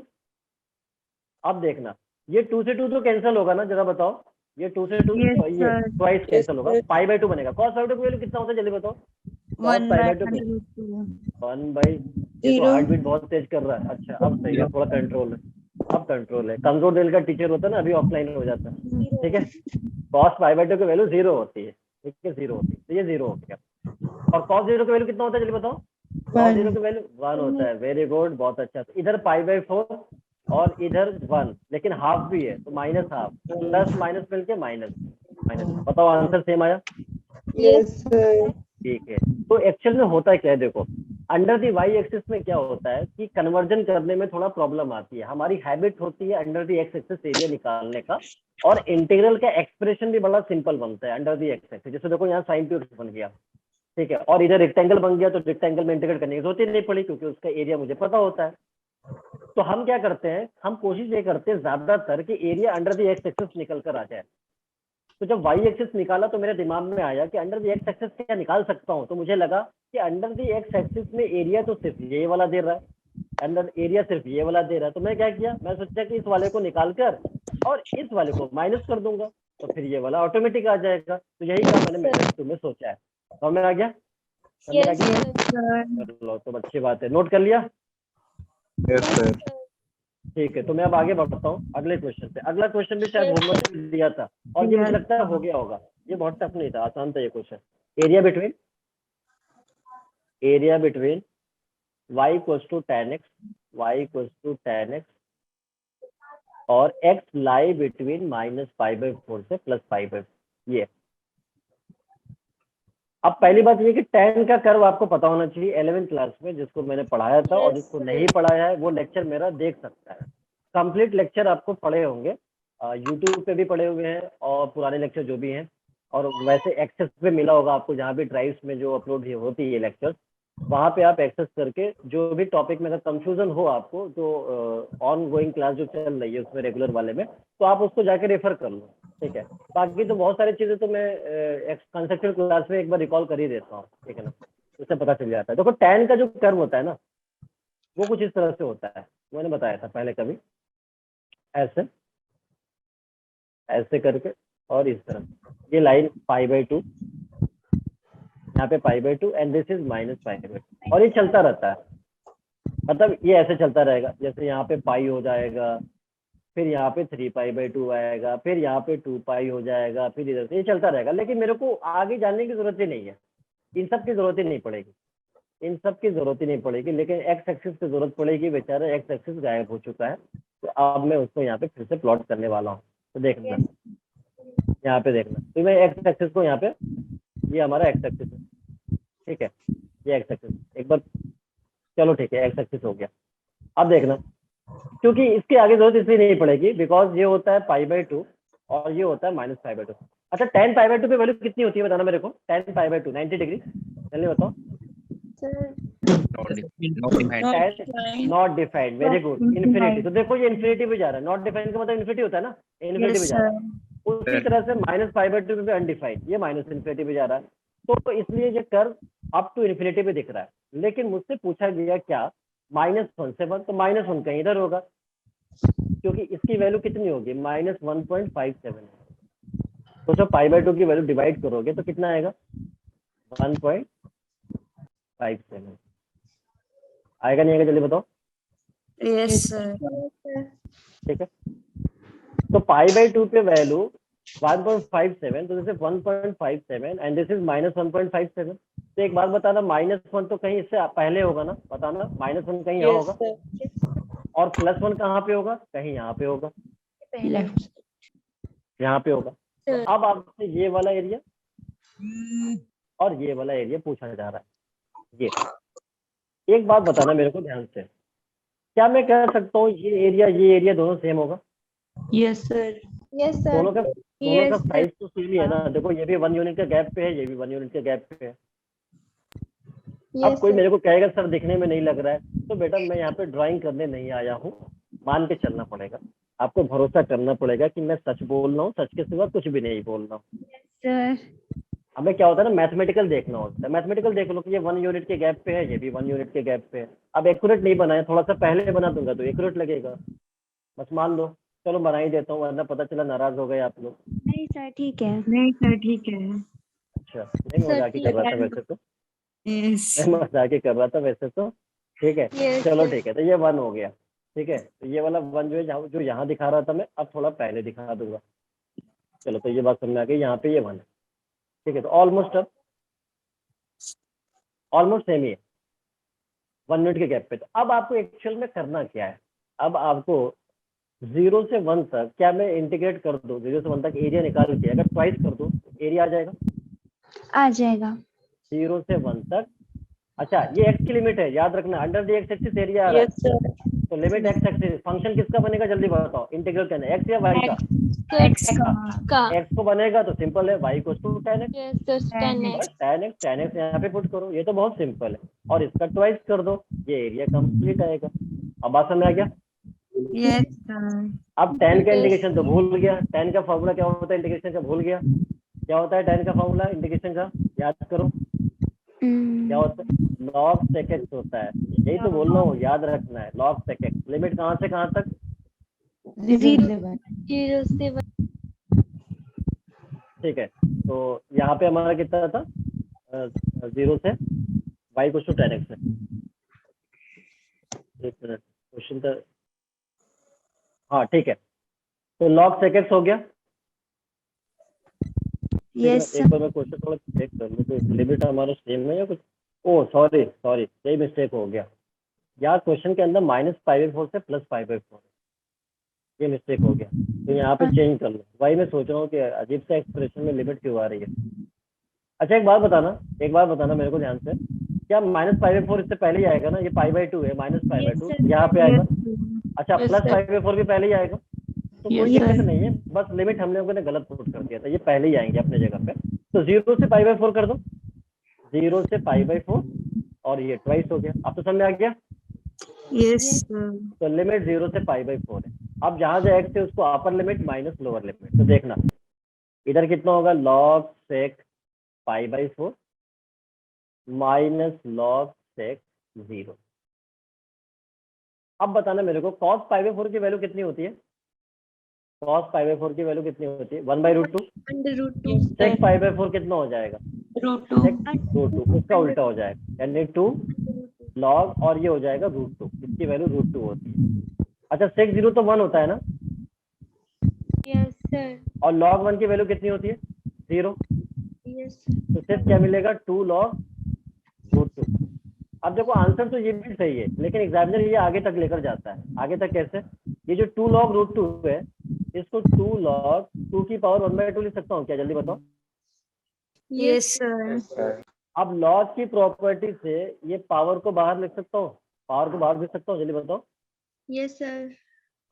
अब देखना ये 2 से 2 तो कैंसिल होगा ना, जरा बताओ, ये 2 से 2 Yes, ये sir. ट्वाइस कैंसिल होगा, π/2 बनेगा। cos π/2 की वैल्यू कितना होता है जल्दी बताओ, cos 1/2. 1/, ये तो Zero. हार्ट बीट बहुत तेज कर रहा है। अच्छा अब सही है, थोड़ा कंट्रोल है, अब कंट्रोल है। कमजोर दिल का टीचर होता है ना, अभी ऑफलाइन हो जाता है, ठीक है। cos π/2 की वैल्यू 0 होती है, ठीक है, 0 होती है, तो ये 0 हो गया। और cos 0 की वैल्यू कितना होता है जल्दी बताओ, cos 0 की वैल्यू 1 होता है। वेरी गुड, बहुत अच्छा। तो इधर π/4 और इधर 1, लेकिन हाफ भी है तो माइनस हाफ, प्लस माइनस मिलके माइनस माइनस। बताओ आंसर सेम आया, Yes, sir. ठीक है। तो एक्चुअल में होता है क्या है, देखो अंडर दी वाई एक्सिस में क्या होता है कि कन्वर्जन करने में थोड़ा प्रॉब्लम आती है। हमारी हैबिट होती है under the X axis area निकालने का, और इंटीग्रल का एक्सप्रेशन भी बड़ा सिंपल बनता है अंडर दी एक्स एक्सिस। जैसे देखो यहाँ sin 2x बन गया, ठीक है, और इधर रेक्टेंगल बन गया, तो रेक्टेंगल में इंटीग्रेट करने की जरूरत ही नहीं पड़ी क्योंकि उसका एरिया मुझे पता होता है। तो हम क्या करते हैं, हम कोशिश ये करते हैं ज्यादातर कि area under the X axis निकल कर आ जाए। तो जब वाई एक्सिस निकाला तो मेरे दिमाग में आया कि अंडर दी एक्स एक्सिस क्या निकाल सकता हूँ। तो मुझे लगा कि अंडर दी एक्स एक्सिस में एरिया तो सिर्फ ये वाला दे रहा है, अंडर एरिया सिर्फ ये वाला दे रहा है। तो मैं क्या किया, मैं सोचा कि इस वाले को निकाल कर और इस वाले को माइनस कर दूंगा, तो फिर ये वाला ऑटोमेटिक आ जाएगा। तो यही काम मैंने मेथड 2 में सोचा है। तो मैं आ गया, समझ में आ गया? चलो तो अच्छी बात है, नोट कर लिया। Yes sir. ठीक है, तो मैं अब आगे बढ़ता हूँ अगले क्वेश्चन पे। अगला क्वेश्चन भी शायद होमवर्क में दिया था, और ये मुझे लगता है हो गया होगा। ये बहुत टफ नहीं था, आसान था ये question. Area between y equals to tan x, y equals to tan x और x लाई बिटवीन -π/4 से +π/4। ये अब पहली बात ये कि tan का कर्व आपको पता होना चाहिए 11th क्लास में, जिसको मैंने पढ़ाया था, और जिसको नहीं पढ़ाया है वो लेक्चर मेरा देख सकता है। कंप्लीट लेक्चर आपको पढ़े होंगे, यूट्यूब पे भी पढ़े हुए हैं और पुराने लेक्चर जो भी हैं, और वैसे एक्सेस पे मिला होगा आपको, जहाँ भी ड्राइव्स में जो अपलोड होती है लेक्चर, वहाँ पे आप एक्सेस करके जो भी टॉपिक में अगर कंफ्यूजन हो आपको, जो ऑन गोइंग क्लास जो चल रही है उसमें रेगुलर वाले में, तो आप उसको जाके रेफर कर लो, ठीक है। बाकी तो बहुत सारी चीजें तो मैं कंसेप्चुअल क्लास में एक बार रिकॉल कर ही देता हूँ, ठीक है ना, उससे पता चल जाता है। देखो tan का जो कर्व होता है ना, वो कुछ इस तरह से होता है, मैंने बताया था पहले कभी, ऐसे ऐसे करके, और इस तरह ये लाइन π/2, यहाँ पे π/2 एंड दिस इज -π/2, और ये चलता रहता है। मतलब ये ऐसे चलता रहेगा, जैसे यहाँ पे पाई हो जाएगा, फिर यहाँ पे 3π/2 आएगा, फिर यहाँ पे 2π हो जाएगा, फिर इधर से ये चलता रहेगा। लेकिन मेरे को आगे जानने की जरूरत ही नहीं है, इन सब की जरूरत ही नहीं पड़ेगी, इन सब की जरूरत ही नहीं पड़ेगी। लेकिन एक्स एक्सिस की जरूरत पड़ेगी, बेचारा एक्स एक्सिस गायब हो चुका है। तो अब मैं उसको यहाँ पे फिर से प्लॉट करने वाला हूँ। तो देखना, यहाँ पे देखना, तो मैं एक्स एक्सिस को यहाँ पे, ये हमारा एक्स एक्सिस है, ठीक है, ये एक्स एक्सिस। एक बार चलो ठीक है, एक्स एक्सिस हो गया। अब देखना, क्योंकि इसके आगे जरूरत इसलिए नहीं पड़ेगी बिकॉज ये होता है π/2 और ये होता है -π/2। अच्छा, tan π/2 पे वैल्यू कितनी होती है बताना मेरे को। tan π/2 90 डिग्री, जल्दी बताओ। Not defined, very good, infinity. तो देखो ये इन्फिनिटी पे जा रहा है, नॉट डिफाइंड का मतलब इन्फिनिटी होता है ना, इन्फिनिटी पे जा रहा है। उसी तरह से -π/2 पे अनडिफाइंड, ये -इन्फिनिटी पे जा रहा है। तो इसलिए ये कर्व अप टू इन्फिनिटी पे दिख रहा है। लेकिन मुझसे पूछा गया क्या, -1 से 1, तो -1 कहीं इधर होगा, क्योंकि इसकी वैल्यू कितनी होगी, -1.57 है। तो जब π/2 की वैल्यू डिवाइड करोगे तो कितना आएगा, 1.57 आएगा, नहीं आएगा, जल्दी बताओ। Yes sir. ठीक है, तो π/2 पे वैल्यू 1.57, तो this is 1.57 and this is -1.57। तो एक बात बताना, -1 तो कहीं इससे पहले होगा ना, बताना, -1 कहीं यहाँ Yes, होगा sir. और +1 कहाँ पे होगा, कहीं यहाँ पे होगा, यहाँ पे होगा। तो अब आपसे ये वाला एरिया और ये वाला एरिया पूछा जा रहा है। ये एक बात बताना मेरे को ध्यान से, क्या मैं कह सकता हूँ ये एरिया दोनों सेम होगा? Yes, sir. Yes, sir. दोनों का Yes, sir. साइज तो सेम ही है ना। देखो ये भी 1 यूनिट का गैप पे है, ये भी 1 यूनिट के गैप पे है। अब Yes, कोई sir. मेरे को कहेगा सर दिखने में नहीं लग रहा है, तो बेटा मैं यहाँ पे ड्राइंग करने नहीं आया हूँ, मान के चलना पड़ेगा, आपको भरोसा करना पड़ेगा कि मैं सच बोल रहा हूँ, सच के सिवा कुछ भी नहीं बोल रहा हूँ। सर हमें क्या होता है ना, मैथमेटिकल देखना होता है। मैथमेटिकल देख लो कि ये 1 यूनिट के गैप पे है, ये भी 1 यूनिट के गैप पे है। अब एक्यूरेट नहीं बनाया, थोड़ा सा पहले बना दूंगा तो एक्यूरेट लगेगा, बस मान लो। चलो बना ही देता हूँ, वरना पता चला नाराज हो गए आप लोग। नहीं सर ठीक है। अच्छा, नहीं मजाक ही कर रहा था वैसे तो, यस मैं मजाक ही कर रहा था वैसे तो। ठीक है, Yes, चलो sir. ठीक है, तो ये 1 हो गया। ठीक है, तो ये वाला 1 जो है जो यहाँ दिखा रहा था मैं, अब थोड़ा पहले दिखा दूंगा। चलो, तो ये बात समझ आ गई, यहाँ पे ये 1 है। ठीक है, तो ऑलमोस्ट सेम ही है 1 मिनट के गैप पे। तो अब आपको एक्चुअल में करना क्या है, अब आपको 0 से 1 तक, क्या मैं इंटीग्रेट कर दूं, 0 से 1 तक एरिया निकाल के अगर ट्वाइस कर दूं तो एरिया आ जाएगा आ जाएगा। 0 से 1 तक। अच्छा, ये x की लिमिट है, याद रखना, under the x axis area आ रहा है। Yes, sir. तो लिमिट x एक्सिस, फंक्शन किसका बनेगा जल्दी बताओ, इंटीग्रल करना है x या y का? एक्स का। x को बनेगा तो सिंपल है, y = tan x। Yes, sir. Tan बस X. tan x यहाँ पे पुट करो, ये तो बहुत सिंपल है, और इसका ट्वाइस कर दो, ये एरिया कंप्लीट आएगा। अब बात समझ आ गया? Yes sir. अब tan का Yes. इंटीग्रेशन तो भूल गया, tan का फॉर्मूला क्या होता है इंटीग्रेशन का, भूल गया। क्या होता है tan का फॉर्मूला इंटीग्रेशन का, याद करो, क्या होता है, log sec x होता है। यही तो बोल रहा हूँ, याद रखना है, log sec x। लिमिट कहाँ से कहाँ तक? 0 से 1. ठीक है, तो यहाँ पे हमारा कितना था, 0 से y = tan x है। एक मिनट, क्वेश्चन था, हाँ ठीक है, तो log sec x हो गया। यस एक बार मैं क्वेश्चन थोड़ा चेक कर लूँ, तो लिमिट हमारा सेम है या कुछ, ओ सॉरी सही मिस्टेक हो गया यार, क्वेश्चन के अंदर -π/4 से +π/4, ये मिस्टेक हो गया, तो यहाँ पे चेंज कर लो। वही मैं सोच रहा हूँ कि अजीब सा एक्सप्रेशन में लिमिट क्यों आ रही है। अच्छा, एक बात बताना मेरे को ध्यान से, क्या -π/4 इससे पहले ही आएगा ना, ये π/2 है, -π/2 यहाँ पे आएगा। अच्छा, Yes, sir. +π/4 भी पहले ही आएगा, तो कोई Yes, दिक्कत sir. नहीं है, बस लिमिट हम लोगों ने गलत पुट कर दिया था, ये पहले ही आएंगे अपने जगह पे। तो 0 से π/4 कर दो, 0 से π/4, और ये ट्वाइस हो गया। अब तो समझ में आ गया? यस तो लिमिट 0 से π/4 है। अब जहां से x है उसको upper limit minus lower limit, तो देखना इधर कितना होगा, log sec π/4 minus log sec 0। अब बताना मेरे को, cos π/4 की वैल्यू कितनी होती है, cos π/4 की वैल्यू कितनी होती है, 1/√2। √2. sec π/4 कितना हो जाएगा, √2. sec √2, उसका उल्टा हो जाएगा, यानी 2 log, और ये हो जाएगा √2, इसकी वैल्यू √2 होती है। अच्छा, sec 0 तो 1 होता है ना, Yes, sir. और log 1 की वैल्यू कितनी होती है, 0। Yes. तो सिर्फ क्या मिलेगा, 2 log √2। अब देखो आंसर तो ये भी सही है, लेकिन एग्जामिनर ये आगे तक लेकर जाता है। आगे तक कैसे, ये जो 2 log √2 है, इसको 2 log 2 की पावर 1/2 लिख सकता हूँ क्या, जल्दी बताओ। Yes sir. अब log की प्रॉपर्टी से ये पावर को बाहर लिख सकता हूँ, पावर को बाहर भेज सकता हूँ, जल्दी बताओ। Yes sir.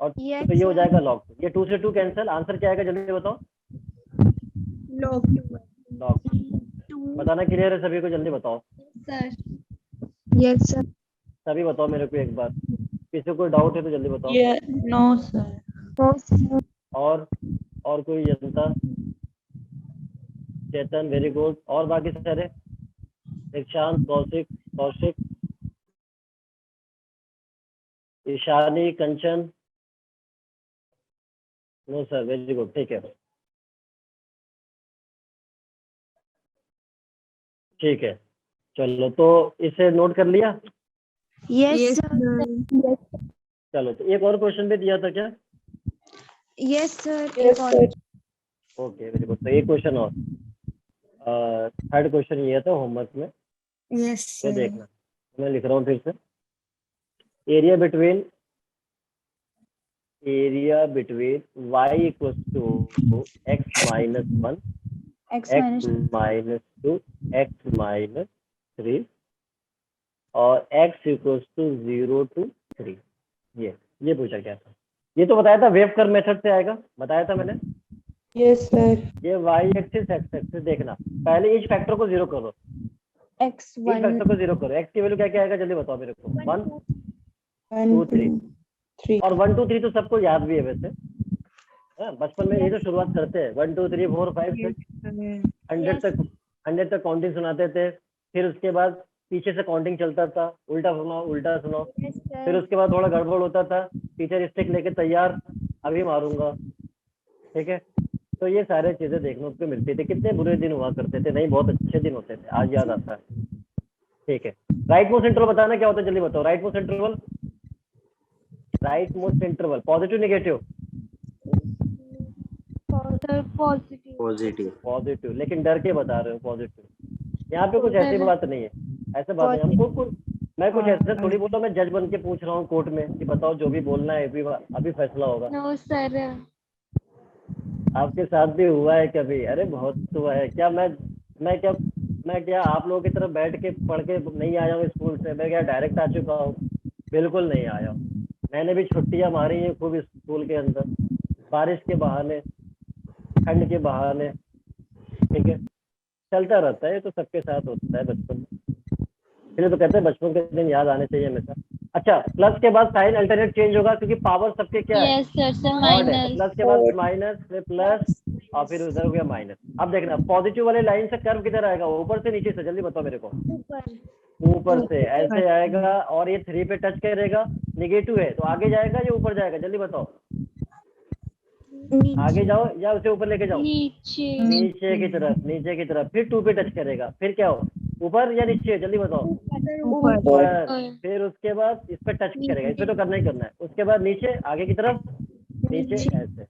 और Yes, तो ये हो sir. जाएगा log 2, ये 2 से 2 कैंसिल, आंसर क्या आएगा जल्दी बताओ। लॉग 2 log 2 बताना क्लियर है सभी को, जल्दी बताओ। सर। Yes, sir. सभी बताओ मेरे को एक बार, किसी को डाउट है तो जल्दी बताओ। Yeah, no, sir. No, sir. और कोई जनता, चेतन वेरी गुड, और बाकी सारे, दीक्षांत, कौशिक, कौशिक, ईशानी, कंचन, नो सर, वेरी गुड, ठीक है ठीक है। चलो तो इसे नोट कर लिया। Yes, Yes, sir. sir. चलो तो एक और क्वेश्चन भी दिया था क्या? Yes, sir. एक और ओके वेरी गुड, तो एक क्वेश्चन और, थर्ड क्वेश्चन ये था होमवर्क में, Yes, ये sir. देखना, मैं लिख रहा हूँ फिर से। Area between y equals to x minus 1, X x minus minus 2, x minus 3 और x इक्वल्स टू 0 to 3, ये पूछा क्या था। ये तो बताया था वेव कर्व मेथड से आएगा, बताया था मैंने। Yes, sir. ये y एक्सिस x एक्सिस, देखना पहले इस फैक्टर को जीरो करो, इस X1. फैक्टर को जीरो करो, x की वैल्यू क्या क्या आएगा जल्दी बताओ मेरे को। 1 1, 2 3, 2, 3. और 1 2 3 तो सबको याद भी है वैसे, बचपन में ये तो शुरुआत करते हैं 1 2 3 4 5 6 100 तक काउंटिंग सुनाते थे, फिर उसके बाद पीछे से काउंटिंग चलता था, उल्टा सुनाओ, Yes, sir. फिर उसके बाद थोड़ा गड़बड़ होता था, टीचर स्टिक लेके तैयार, अभी मारूंगा, ठीक है। तो ये सारे चीजें देखने को मिलती थी, कितने बुरे दिन हुआ करते थे, नहीं बहुत अच्छे दिन होते थे, आज याद आता है, ठीक है। राइट मोस्ट इंटरवल बताना क्या होता है जल्दी बताओ। Right most interval positive negative? Sir positive. Positive. Positive, लेकिन डर के बता रहे हो पॉजिटिव, यहाँ पे कुछ ऐसी बात नहीं है, ऐसे बात नहीं, हमको मैं कुछ ऐसे थोड़ी बोल रहा हूँ, मैं जज बन के पूछ रहा हूँ कोर्ट में कि बताओ जो भी बोलना है अभी फैसला होगा। No sir. आपके साथ भी हुआ है कभी? अरे बहुत हुआ है। क्या मैं क्या आप लोगों की तरफ बैठ के पढ़ के नहीं आया हूँ स्कूल से? मैं क्या डायरेक्ट आ चुका हूँ? बिल्कुल नहीं आया हूँ। मैंने भी छुट्टियां मारी हैं खूब स्कूल के अंदर, बारिश के बहाने, ठंड के बहाने, ठीक है, चलता रहता है, ये तो सबके साथ होता है बचपन में, इसलिए तो कहते हैं बचपन के दिन याद आने चाहिए हमेशा। अच्छा, प्लस के बाद साइन अल्टरनेट चेंज होगा क्योंकि पावर सबके क्या है, यस सर। सर ऑड है, तो माइनस। प्लस के बाद माइनस, फिर प्लस, और फिर उधर हो गया माइनस। अब देखना पॉजिटिव वाले लाइन से कर्व किधर आएगा, ऊपर से नीचे से, जल्दी बताओ मेरे को। ऊपर से ऐसे आएगा और ये 3 पे टच करेगा, नेगेटिव है तो आगे जाएगा या ऊपर जाएगा जल्दी बताओ। आगे जाओ या उसे ऊपर लेके जाओ, नीचे। नीचे की तरफ, फिर 2 पे टच करेगा, फिर क्या हो, ऊपर या नीचे जल्दी बताओ। ऊपर, फिर उसके बाद इस पे टच करेगा, इस पे तो करना ही करना है, उसके बाद नीचे, आगे की तरफ, नीचे, ऐसे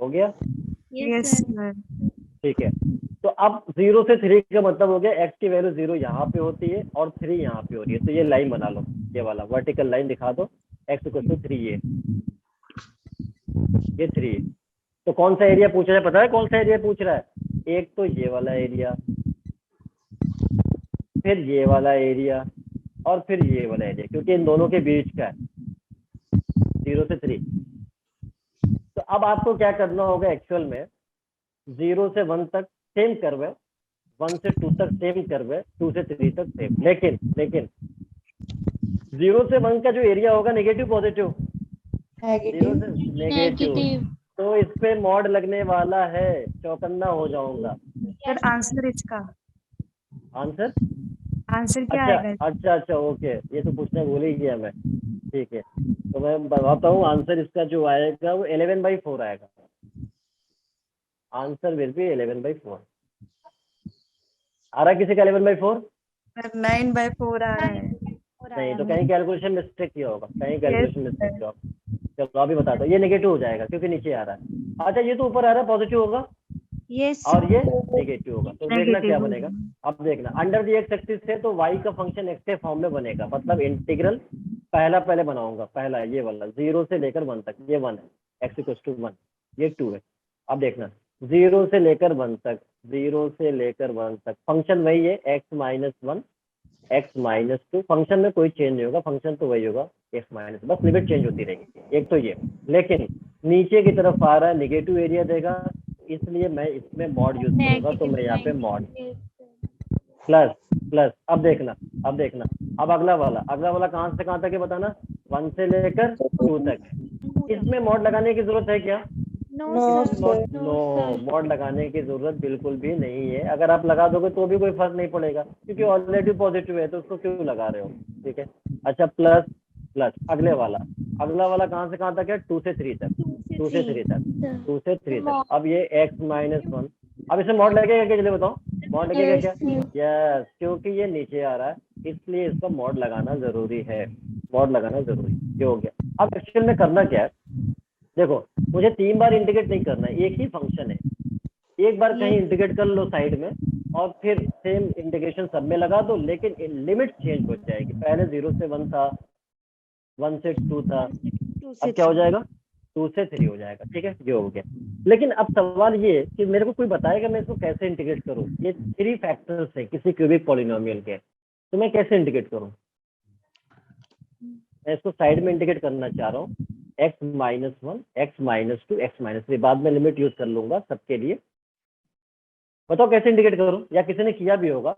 हो गया यस सर। ठीक है। तो अब 0 से 3 का मतलब हो गया x की वैल्यू 0 यहाँ पे होती है और 3 यहाँ पे हो रही है, तो ये लाइन बना लो, ये वाला वर्टिकल लाइन दिखा दो, x इक्वल टू 3, ये 3 है। तो कौन सा एरिया पूछ रहा है, पता है कौन सा एरिया पूछ रहा है? एक तो ये वाला एरिया, फिर ये वाला एरिया, और फिर ये वाला एरिया, क्योंकि इन दोनों के बीच का है 0 से 3। तो अब आपको क्या करना होगा एक्चुअल में, 0 से 1 तक सेम कर्व है, 1 से 2 तक सेम कर्व है, 2 से 3 तक सेम, लेकिन 0 से 1 का जो एरिया होगा नेगेटिव पॉजिटिव, 0 से नेगेटिव, तो इस पे मॉड लगने वाला है, चौकन्ना हो जाऊंगा। सर आंसर इसका आंसर आंसर क्या आएगा? अच्छा ओके, ये तो पूछना भूल ही गया मैं, ठीक है, तो मैं बताता हूँ आंसर इसका जो आएगा वो 11/4 आएगा, आंसर विल बी 11/4। आ रहा है किसी का 11/4? सर 9/4 आ रहा है। नहीं, तो कहीं कैलकुलेशन मिस्टेक किया होगा, चलो अभी बता दो, ये नेगेटिव हो जाएगा क्योंकि नीचे आ रहा है। अच्छा, ये तो ऊपर आ रहा है, पॉजिटिव होगा, Yes. और ये नेगेटिव होगा, तो देखना क्या बनेगा। अब देखना अंडर दी एक्स एक्सिस है तो y का फंक्शन x के फॉर्म में बनेगा, मतलब इंटीग्रल पहले बनाऊंगा, पहला ये वाला 0 से लेकर 1 तक, ये 1 है, x इक्वल्स टू 1, ये 2 है। अब देखना 0 से लेकर 1 तक, 0 से लेकर 1 तक फंक्शन वही है x minus 1 x minus 2, function में कोई चेंज नहीं होगा, फंक्शन तो वही होगा x माइनस, बस लिमिट चेंज होती रहेगी। एक तो ये, लेकिन नीचे की तरफ आ रहा है नेगेटिव एरिया देगा, इसलिए मैं इसमें मॉड यूज करूंगा, तो मैं यहाँ पे mod Yes, sir. Plus plus. अब देखना अब अगला वाला कहाँ से कहाँ तक है बताना, 1 से लेकर 2 तक है। इसमें मॉड लगाने की जरूरत है क्या? No, No, sir. sir. No, mod लगाने की जरूरत बिल्कुल भी नहीं है। अगर आप लगा दोगे तो भी कोई फर्क नहीं पड़ेगा, क्योंकि ऑलरेडी पॉजिटिव है तो उसको क्यों लगा रहे हो, ठीक है। अच्छा, प्लस प्लस अगला वाला कहाँ से कहाँ तक है, 2 से 3 तक, 2 से 3 तक, 2 से 3 तक। अब ये x माइनस 1, अब इसमें मॉड लगेगा क्या, चलिए बताओ, मॉड लगेगा क्या? यस, क्योंकि ये नीचे आ रहा है इसलिए इसका मॉड लगाना जरूरी है, मॉड लगाना जरूरी ये हो गया। अब एक्चुअल में करना क्या है, देखो मुझे 3 बार इंटीग्रेट नहीं करना है, एक ही फंक्शन है, एक बार कहीं इंटीग्रेट कर लो साइड में और फिर सेम इंटीग्रेशन सब में लगा दो, लेकिन लिमिट चेंज हो जाएगी। पहले 0 से 1 था, 1 से 2 था, अब क्या हो जाएगा, 2 से 3 हो जाएगा, ठीक है, ये हो गया। लेकिन अब सवाल ये कि मेरे को कोई बताएगा मैं इसको कैसे इंटीग्रेट करूँ। ये 3 फैक्टर्स है किसी क्यूबिक पॉलिनोमियल के, तो मैं कैसे इंटीग्रेट करूँ? मैं इसको साइड में इंटीग्रेट करना चाह रहा हूँ, x minus 1, x minus 2, x minus 3, बाद में लिमिट यूज कर लूंगा सबके लिए। बताओ कैसे इंटीग्रेट करूँ, या किसी ने किया भी होगा,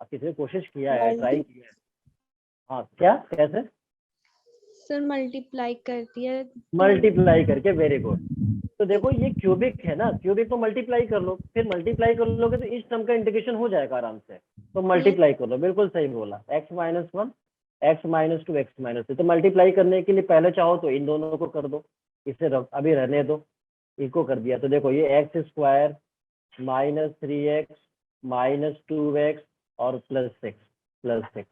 किसी ने कोशिश किया है, ट्राई किया है। हाँ, क्या कैसे? सर मल्टीप्लाई करती है, मल्टीप्लाई करके, वेरी गुड। तो देखो ये क्यूबिक है ना, क्यूबिक को मल्टीप्लाई कर लो, फिर मल्टीप्लाई कर लोगे तो इस टर्म का इंटीग्रेशन हो जाएगा आराम से, तो मल्टीप्लाई कर लो, बिल्कुल सही बोला। x minus 1, x minus 2, x minus 3, तो मल्टीप्लाई करने के लिए पहले चाहो तो इन दोनों को कर दो, इसे अभी रहने दो, इनको कर दिया तो देखो ये x square minus 3x minus 2x और प्लस 6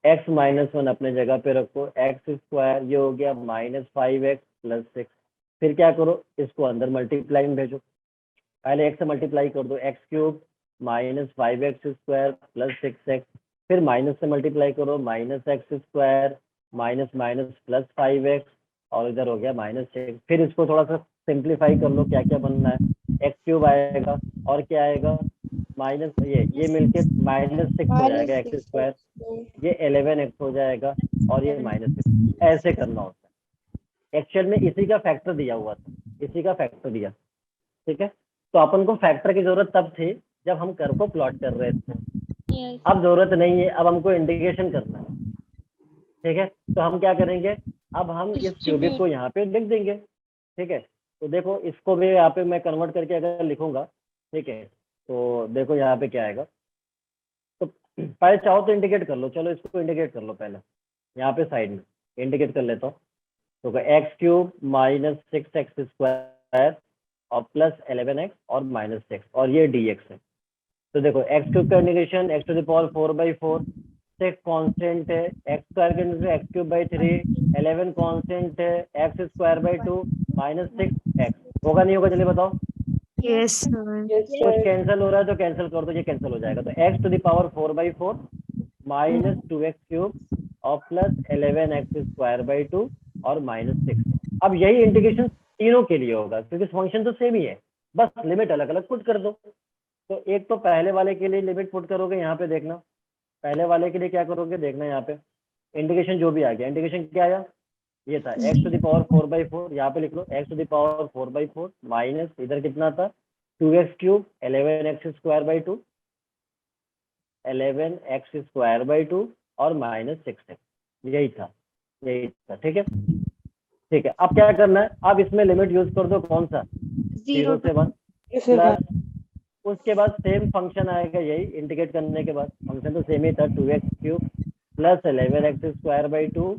x माइनस 1 अपने जगह पे रखो, एक्स स्क्वायर ये हो गया माइनस 5x प्लस 6, फिर क्या करो, इसको अंदर मल्टीप्लाई में भेजो, पहले x से मल्टीप्लाई कर दो, x cube minus 5x square plus 6x, फिर माइनस से मल्टीप्लाई करो, minus x square minus minus plus 5x और इधर हो गया माइनस 6, फिर इसको थोड़ा सा सिंप्लीफाई कर लो, क्या क्या बनना है, एक्स क्यूब आएगा और क्या आएगा, माइनस ये मिलके माइनस 6 हो जाएगा एक्स स्क्वायर, ये 11x हो जाएगा और ये माइनस 6, ऐसे करना होता है। एक्चुअल में इसी का फैक्टर दिया हुआ था, इसी का फैक्टर दिया, ठीक है। तो अपन को फैक्टर की जरूरत तब थी जब हम कर्व को प्लॉट कर रहे थे, अब जरूरत नहीं है, अब हमको इंटीग्रेशन करना है, ठीक है। तो हम क्या करेंगे, अब हम इस क्यूबिक को यहाँ पे लिख देंगे, ठीक है। तो देखो इसको भी यहाँ पे मैं कन्वर्ट करके अगर लिखूंगा, ठीक है, तो देखो यहाँ पे क्या आएगा, तो पहले चाहो तो इंटीग्रेट कर लो, चलो इसको इंटीग्रेट कर लो, पहले यहाँ पे साइड में इंटीग्रेट कर लेता हूँ, तो x cube minus 6x square और प्लस 11x और माइनस 6 और ये dx है। तो देखो एक्स क्यूब का integration x to the power 4/4, 6 constant है, एक्स स्क्वायर का integration x cube by 3, 11 constant है, x square by 2 minus 6x, होगा नहीं होगा चलिए बताओ। Yes, sir. कुछ कैंसिल हो रहा है तो कैंसिल कर दो, ये कैंसिल हो जाएगा, तो x to the power 4/4 minus 2x cube और प्लस 11x स्क्वायर बाई 2 और माइनस 6। अब यही इंटीग्रेशन तीनों के लिए होगा क्योंकि फंक्शन तो सेम ही है, बस लिमिट अलग अलग पुट कर दो। तो एक तो पहले वाले के लिए लिमिट पुट करोगे, यहाँ पे देखना पहले वाले के लिए क्या करोगे, देखना यहाँ पे इंटीग्रेशन जो भी आ गया, इंटीग्रेशन क्या आया, ये था x टू द पावर 4/4, यहाँ पे लिख लो x to the power 4/4 minus इधर कितना था 2x cube 11x square by 2, 11x square by 2 और माइनस 6x, यही था, ठीक है। ठीक है, अब क्या करना है, अब इसमें लिमिट यूज कर दो, कौन सा 0 से 1 प्लस, उसके बाद सेम फंक्शन आएगा, यही इंटीग्रेट करने के बाद फंक्शन तो सेम ही था 2x cube plus 11x square by 2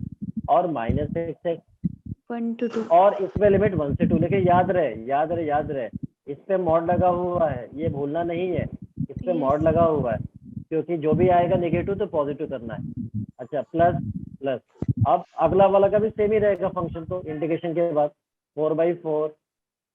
और माइनस 6x 1 to 2. और इसमें लिमिट 1 से 2 लेके याद रहे इस पे मॉड लगा हुआ है, ये भूलना नहीं है, इस पे मॉड लगा हुआ है क्योंकि जो भी आएगा नेगेटिव तो पॉजिटिव करना है। अच्छा प्लस प्लस, अब अगला वाला का भी सेम ही रहेगा फंक्शन, तो इंटीग्रेशन के बाद 4/4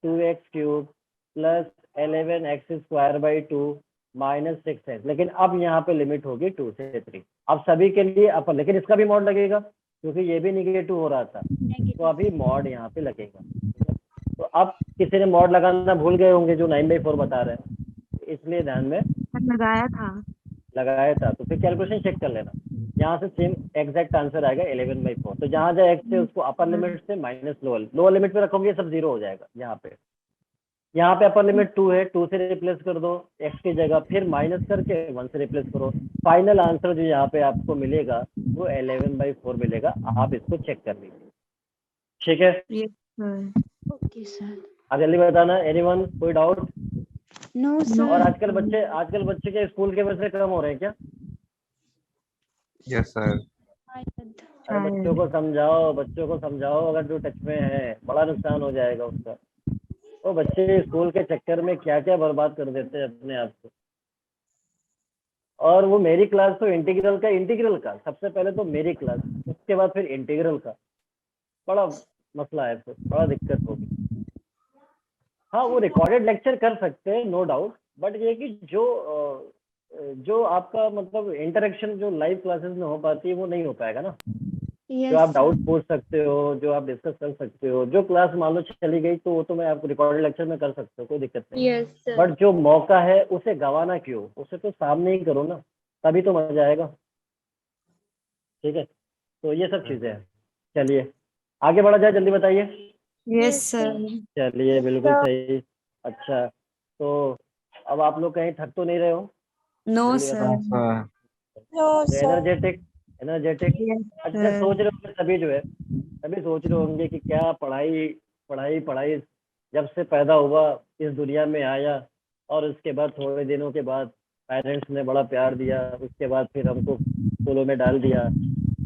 2x cube plus 11x square by 2 minus 6x, लेकिन अब यहाँ पे लिमिट होगी 2 से 3, अब सभी के लिए अपन, लेकिन इसका भी मॉड लगेगा क्योंकि ये भी निगेटिव हो रहा था, तो अभी मॉड यहाँ पे लगेगा। तो अब किसी ने मॉड लगाना भूल गए होंगे जो 9/4 बता रहे हैं, इसलिए ध्यान में लगाया था। लगाया था, तो फिर कैलकुलेशन चेक कर लेना, यहाँ से सेम एग्जैक्ट आंसर आएगा 11/4। तो जहाँ जहाँ x है उसको अपर लिमिट से माइनस लोअर लिमिट पे रखोगे सब जीरो हो जाएगा। यहाँ पे अपर लिमिट 2 है, 2 से रिप्लेस कर दो x की जगह, फिर माइनस करके 1 से रिप्लेस करो। फाइनल आंसर जो यहाँ पे आपको मिलेगा वो 11/4 मिलेगा। आप इसको चेक कर लीजिए, ठीक है। Yes, sir. Okay sir. आप जल्दी बताना, एनीवन, कोई डाउट? नो और सर। आजकल बच्चे के स्कूल के वैसे कम हो रहे हैं क्या? Yes sir. अरे बच्चों को समझाओ अगर जो टच में है, बड़ा नुकसान हो जाएगा उसका। वो बच्चे स्कूल के चक्कर में क्या क्या बर्बाद कर देते हैं अपने आप को। और वो मेरी क्लास तो इंटीग्रल का सबसे पहले तो मेरी क्लास, उसके बाद फिर इंटीग्रल का बड़ा मसला है, फिर बड़ा दिक्कत होगी। हाँ वो रिकॉर्डेड लेक्चर कर सकते हैं, नो डाउट, बट ये कि जो आपका मतलब इंटरेक्शन जो लाइव क्लासेस में हो पाती है वो नहीं हो पाएगा ना। जो आप डाउट पूछ सकते हो, जो आप डिस्कस कर सकते हो, जो क्लास मान लो चली गई तो वो तो मैं आपको रिकॉर्डेड लेक्चर में कर सकते हो, कोई दिक्कत नहीं। Yes sir. बट जो मौका है उसे गंवाना क्यों, उसे तो सामने ही करो ना, तभी तो मजा आएगा, ठीक है। तो ये सब चीजें हैं। चलिए आगे बढ़ा जाए, जल्दी बताइए। Yes, sir. चलिए बिल्कुल सही। अच्छा तो अब आप लोग कहीं थक तो नहीं रहे हो? No, जल्दी sir. बताओ। सर एनर्जेटिक अच्छा सोच रहे होंगे सभी सोच रहे होंगे कि क्या पढ़ाई जब से पैदा हुआ इस दुनिया में आया और उसके बाद थोड़े दिनों के बाद पेरेंट्स ने बड़ा प्यार दिया, उसके बाद फिर हमको स्कूलों में डाल दिया,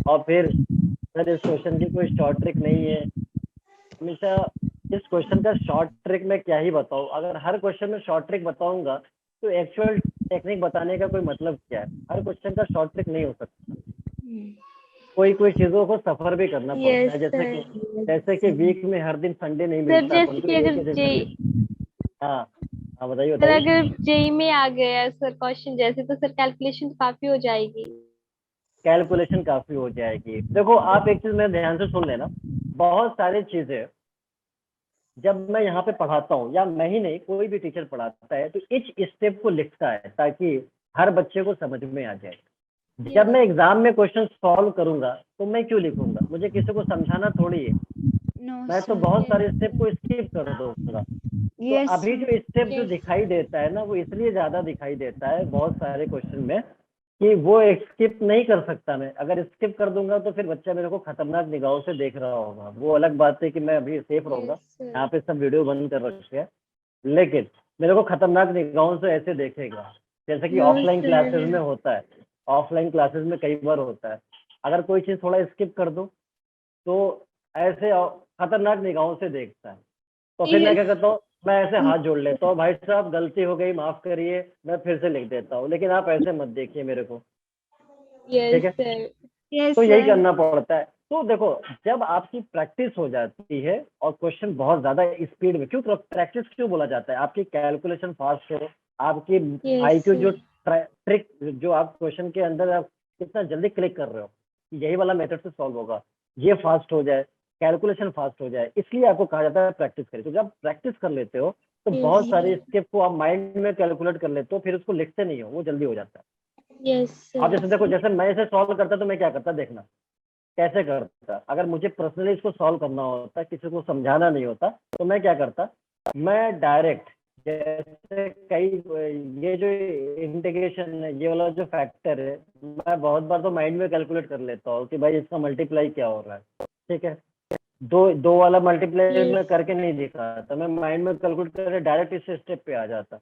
और फिर सर इस क्वेश्चन की कोई शॉर्ट ट्रिक नहीं है। हमेशा इस क्वेश्चन का शॉर्ट ट्रिक मैं क्या ही बताऊं, अगर हर क्वेश्चन में शॉर्ट ट्रिक बताऊंगा तो एक्चुअल टेक्निक बताने का कोई मतलब क्या है। हर क्वेश्चन का शॉर्ट ट्रिक नहीं हो सकता, कोई चीजों को सफर भी करना पड़ता है। जैसे कि वीक में हर दिन संडे नहीं सर मिलता अपन जैसे को, कि एक अगर ही दिन जेई Sunday। हाँ बताइए सर अगर जेई में आ गया सर क्वेश्चन जैसे, तो सर कैलकुलेशन काफी हो जाएगी। कैलकुलेशन काफी हो जाएगी। देखो आप एक चीज मेरे ध्यान से सुन लेना, बहुत सारी चीजें जब मैं यहाँ पे पढ़ाता हूँ, या मैं ही नहीं कोई भी टीचर पढ़ाता है, तो इच स्टेप को लिखता है ताकि हर बच्चे को समझ में आ जाए। जब मैं एग्जाम में क्वेश्चन सॉल्व करूंगा तो मैं क्यों लिखूंगा, मुझे किसी को समझाना थोड़ी है, मैं तो बहुत सारे स्टेप को स्किप कर दूंगा। तो अभी जो स्टेप जो दिखाई देता है ना, वो इसलिए ज्यादा दिखाई देता है बहुत सारे क्वेश्चन में कि वो स्किप नहीं कर सकता मैं। अगर स्किप कर दूंगा तो फिर बच्चा मेरे को खतरनाक निगाहों से देख रहा होगा। वो अलग बात है कि मैं अभी सेफ रहूंगा, यहाँ पे सब वीडियो बंद कर रखे हैं, लेकिन मेरे को खतरनाक निगाहों से ऐसे देखेगा, जैसे कि ऑफलाइन क्लासेस में होता है। ऑफलाइन क्लासेस में कई बार होता है, अगर कोई चीज थोड़ा स्किप कर दो तो ऐसे खतरनाक निगाहों से देखता है। तो फिर मैं क्या करता हूँ, मैं ऐसे हाथ जोड़ लेता हूँ, भाई साहब गलती हो गई, माफ करिए, मैं फिर से लिख देता हूँ, लेकिन आप ऐसे मत देखिए मेरे को, ठीक है। तो यही करना पड़ता है। तो देखो जब आपकी प्रैक्टिस हो जाती है और क्वेश्चन बहुत ज्यादा स्पीड में, क्यों प्रैक्टिस क्यों बोला जाता है, आपकी कैलकुलेशन फास्ट हो, आपकी आईक्यू जो ट्रिक जो आप क्वेश्चन के अंदर आप कितना जल्दी क्लिक कर रहे हो, यही वाला मेथड से सॉल्व होगा, ये फास्ट हो जाए, कैलकुलेशन फास्ट हो जाए, इसलिए आपको कहा जाता है प्रैक्टिस करें। तो जब प्रैक्टिस कर लेते हो तो बहुत सारे स्टेप को आप माइंड में कैलकुलेट कर लेते हो, फिर उसको लिखते नहीं हो, वो जल्दी हो जाता है। आप जैसे देखो, जैसे मैं इसे सॉल्व करता तो मैं क्या करता, देखना कैसे करता। अगर मुझे पर्सनली इसको सॉल्व करना होता, किसी को समझाना नहीं होता, तो मैं क्या करता, मैं डायरेक्ट जैसे कई ये जो इंटीग्रेशन है, ये वाला जो फैक्टर है, मैं बहुत बार तो माइंड में कैलकुलेट कर लेता हूँ कि भाई इसका मल्टीप्लाई क्या हो रहा है, ठीक है। दो वाला मल्टीप्लाई में करके नहीं दिखाता, मैं माइंड में कैलकुलेट करके डायरेक्ट इस स्टेप पे आ जाता,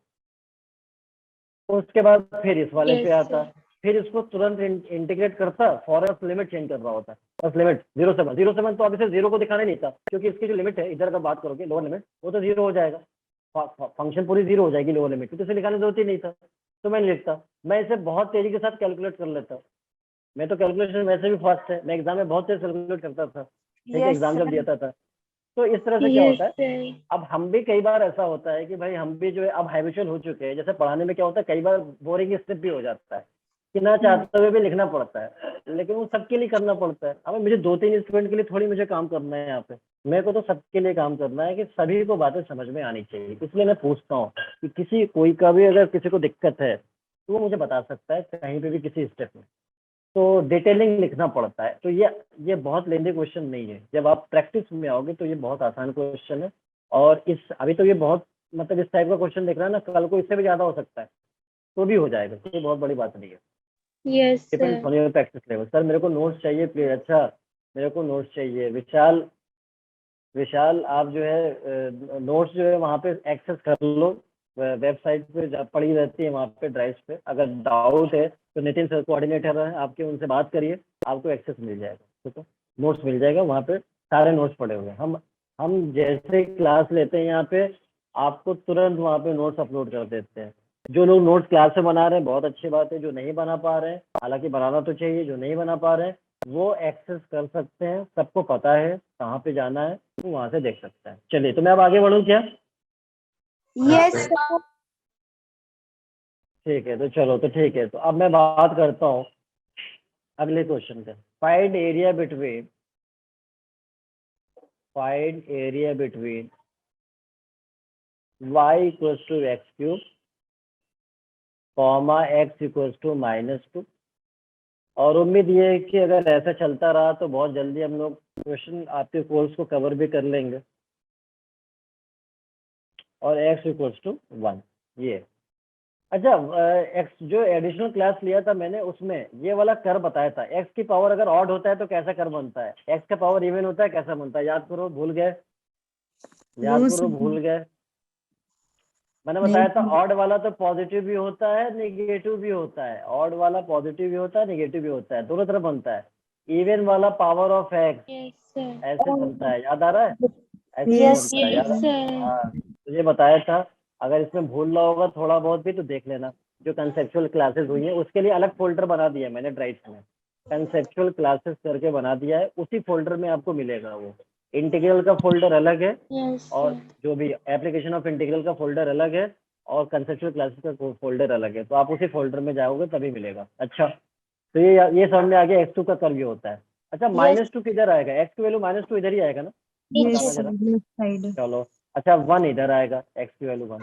उसके बाद फिर इस वाले पे आता, फिर इसको तुरंत इंटीग्रेट करता। फॉरवर्ड लिमिट चेंज कर रहा होता, बस लिमिट 0 से 1 तो अब इसे 0 को दिखाना नहीं था, क्योंकि इसकी जो लिमिट है इधर का बात करोगे लोअर लिमिट, वो तो 0 हो जाएगा, फंक्शन पूरी 0 हो जाएगी लोअर लिमिट, तो इसे लिखाने की जरूरत ही नहीं था। तो मैं लिखता, मैं इसे बहुत तेजी के साथ कैलकुलेट कर लेता। मैं तो कैलकुलेशन वैसे भी फास्ट है, मैं एग्जाम में बहुत तेज कैलकुलेट करता था, ठीक है, एग्जाम जब देता था। तो इस तरह से क्या होता है, अब हम भी कई बार ऐसा होता है कि भाई हम भी जो है अब हैबिचुअल हो चुके हैं। जैसे पढ़ाने में क्या होता है, कई बार बोरिंग स्टेप भी हो जाता है कि ना चाहते हुए भी लिखना पड़ता है, लेकिन वो सबके लिए करना पड़ता है। अब मुझे 2-3 स्टूडेंट के लिए थोड़ी मुझे काम करना है यहाँ पे, मेरे को तो सबके लिए काम करना है कि सभी को बातें समझ में आनी चाहिए। इसलिए मैं पूछता हूँ कि कोई का भी अगर किसी को दिक्कत है तो वो मुझे बता सकता है कहीं पे भी किसी स्टेप में, तो डिटेलिंग लिखना पड़ता है। तो ये बहुत लेंदी क्वेश्चन नहीं है, जब आप प्रैक्टिस में आओगे तो ये बहुत आसान क्वेश्चन है। और इस अभी तो ये बहुत मतलब इस टाइप का क्वेश्चन दिख रहा है ना, कल को इससे भी ज़्यादा हो सकता है, तो भी हो जाएगा, ये बहुत बड़ी बात नहीं है। Yes depends sir. On your practice level. Sir मेरे को नोट्स चाहिए प्लीज। अच्छा मेरे को नोट्स चाहिए। विशाल आप जो है नोट्स जो है वहाँ पे एक्सेस कर लो, वेबसाइट पे पड़ी रहती है वहाँ पे ड्राइव पे। अगर डाउट है तो नितिन सर कोऑर्डिनेटर है आपके, उनसे बात करिए, आपको एक्सेस मिल जाएगा, ठीक है। नोट्स मिल जाएगा वहाँ पे, सारे नोट्स पड़े हुए हैं। हम जैसे क्लास लेते हैं यहाँ पे, आपको तुरंत वहाँ पे नोट्स अपलोड कर देते हैं। जो लोग नोट्स क्लास से बना रहे हैं बहुत अच्छी बात है, जो नहीं बना पा रहे हैं, हालांकि बनाना तो चाहिए, जो नहीं बना पा रहे हैं वो एक्सेस कर सकते हैं, सबको पता है कहाँ पे जाना है, तो वहाँ से देख सकते हैं। चलिए तो मैं अब आगे बढ़ूँ क्या? Yes sir. ठीक है, तो चलो तो ठीक है, तो अब मैं बात करता हूँ अगले क्वेश्चन पे। Find area between y equals to X cube comma x equals to -2। और उम्मीद ये है कि अगर ऐसा चलता रहा तो बहुत जल्दी हम लोग क्वेश्चन आपके कोर्स को कवर भी कर लेंगे। और x इक्वल्स टू 1 ये। अच्छा एक्स जो एडिशनल क्लास लिया था मैंने, उसमें ये वाला कर बताया था, एक्स की पावर अगर ऑड होता है तो कैसा कर बनता है, एक्स का पावर इवन होता है कैसा बनता है, याद करो, भूल गए? भूल गए? मैंने बताया था ऑड वाला तो पॉजिटिव भी होता है नेगेटिव भी होता है, ऑड वाला पॉजिटिव भी होता है नेगेटिव भी होता है, दोनों तरफ बनता है। इवन वाला power of x yes sir. ऐसे बनता है, याद आ रहा है? ऐसे Yes, बनता है, याद यस सर। हाँ तो ये बताया था। अगर इसमें भूल रहा होगा थोड़ा बहुत भी तो देख लेना, जो कंसेप्चुअल क्लासेस हुई है उसके लिए अलग फोल्डर बना दिया है मैंने ड्राइव में, कंसेप्चुअल क्लासेस करके बना दिया है, उसी फोल्डर में आपको मिलेगा। वो इंटीग्रल का फोल्डर अलग है, यस और सर। जो भी एप्लीकेशन ऑफ इंटीग्रल का फोल्डर अलग है, और कंसेप्चुअल क्लासेस का फोल्डर अलग है, तो आप उसी फोल्डर में जाओगे तभी मिलेगा। अच्छा तो ये समझ में आ गया x2 का कर्व ये होता है। अच्छा -2 किधर आएगा? x की वैल्यू -2 इधर ही आएगा ना, yes बताना sir, जरा। left side. चलो अच्छा 1 इधर आएगा, x की वैल्यू 1।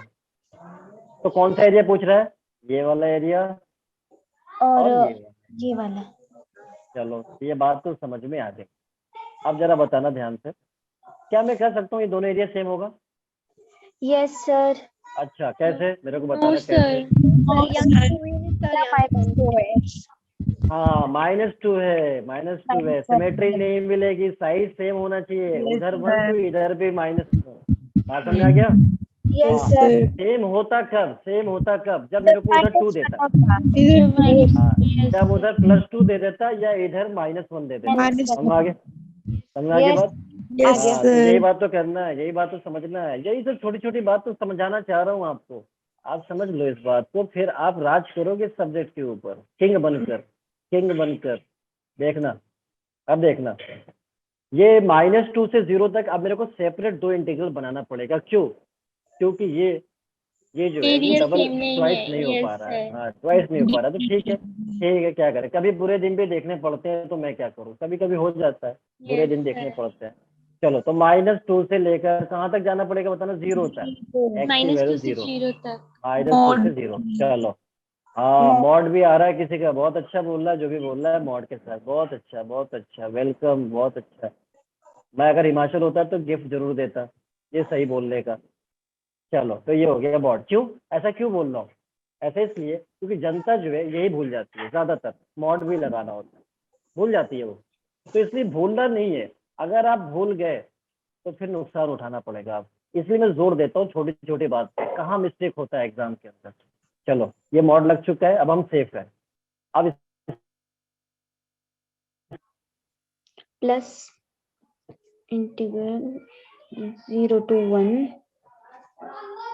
तो कौन सा एरिया पूछ रहा है? ये वाला एरिया और ये वाला। ये वाला। चलो ये बात तो समझ में आ गई। अब जरा बताना ध्यान से, क्या मैं कह सकता हूँ ये दोनों एरिया सेम होगा? Yes sir. अच्छा कैसे, मेरे को नो बताना कैसे? हाँ -2 है, -2 है, सिमेट्री नहीं मिलेगी, साइज सेम होना चाहिए, Yes, उधर 1 तो sir. इधर भी -2। बात समझ आ गया? यस हाँ सर। सेम होता कब जब मेरे को उधर 2 देता, इधर हाँ यस जब उधर +2 दे देता या इधर -1 दे देता। minus समझ आ गया? समझ आ गया यस बात? yes हाँ तो sir. यही बात तो करना है, यही बात तो समझना है, यही तो छोटी छोटी बात तो समझाना चाह रहा हूँ आपको। आप समझ लो इस बात को, फिर आप राज करोगे इस सब्जेक्ट के ऊपर, किंग बनकर। देखना, अब देखना, ये -2 से 0 तक अब मेरे को सेपरेट 2 इंटीग्रल बनाना पड़ेगा। क्यों? क्योंकि ये जो है वो एरिया डबल सेम नहीं ट्वाइस है। नहीं हो यस पा रहा है, सर। हाँ ट्वाइस नहीं हो पा रहा, तो ठीक है क्या करें, कभी बुरे दिन भी देखने पड़ते हैं तो मैं क्या करूँ, कभी कभी हो जाता है, बुरे यस दिन देखने सर। पड़ते हैं। चलो तो -2 से लेकर कहाँ तक जाना पड़ेगा बताना? 0 तक, x की वैल्यू -2 से 0, 0 तक। -2 से 0। चलो हाँ मॉड भी आ रहा है किसी का, बहुत अच्छा बोल रहा है, जो भी बोल रहा है मॉड के साथ, बहुत अच्छा, वेलकम, बहुत अच्छा। मैं अगर हिमाचल होता तो गिफ्ट जरूर देता, ये सही बोलने का। चलो तो ये हो गया मॉड। क्यों ऐसा क्यों बोल रहा हूँ? ऐसा इसलिए क्योंकि जनता जो है यही भूल जाती है, ज्यादातर मॉड भी लगाना होता है, भूल जाती है वो, तो इसलिए भूलना नहीं है। अगर आप भूल गए तो फिर नुकसान उठाना पड़ेगा आप, इसलिए मैं जोर देता हूँ छोटी छोटी बात पे, कहाँ मिस्टेक होता है एग्जाम के अंदर। चलो ये मॉड लग चुका है, अब हम सेफ है। अब plus integral 0 to 1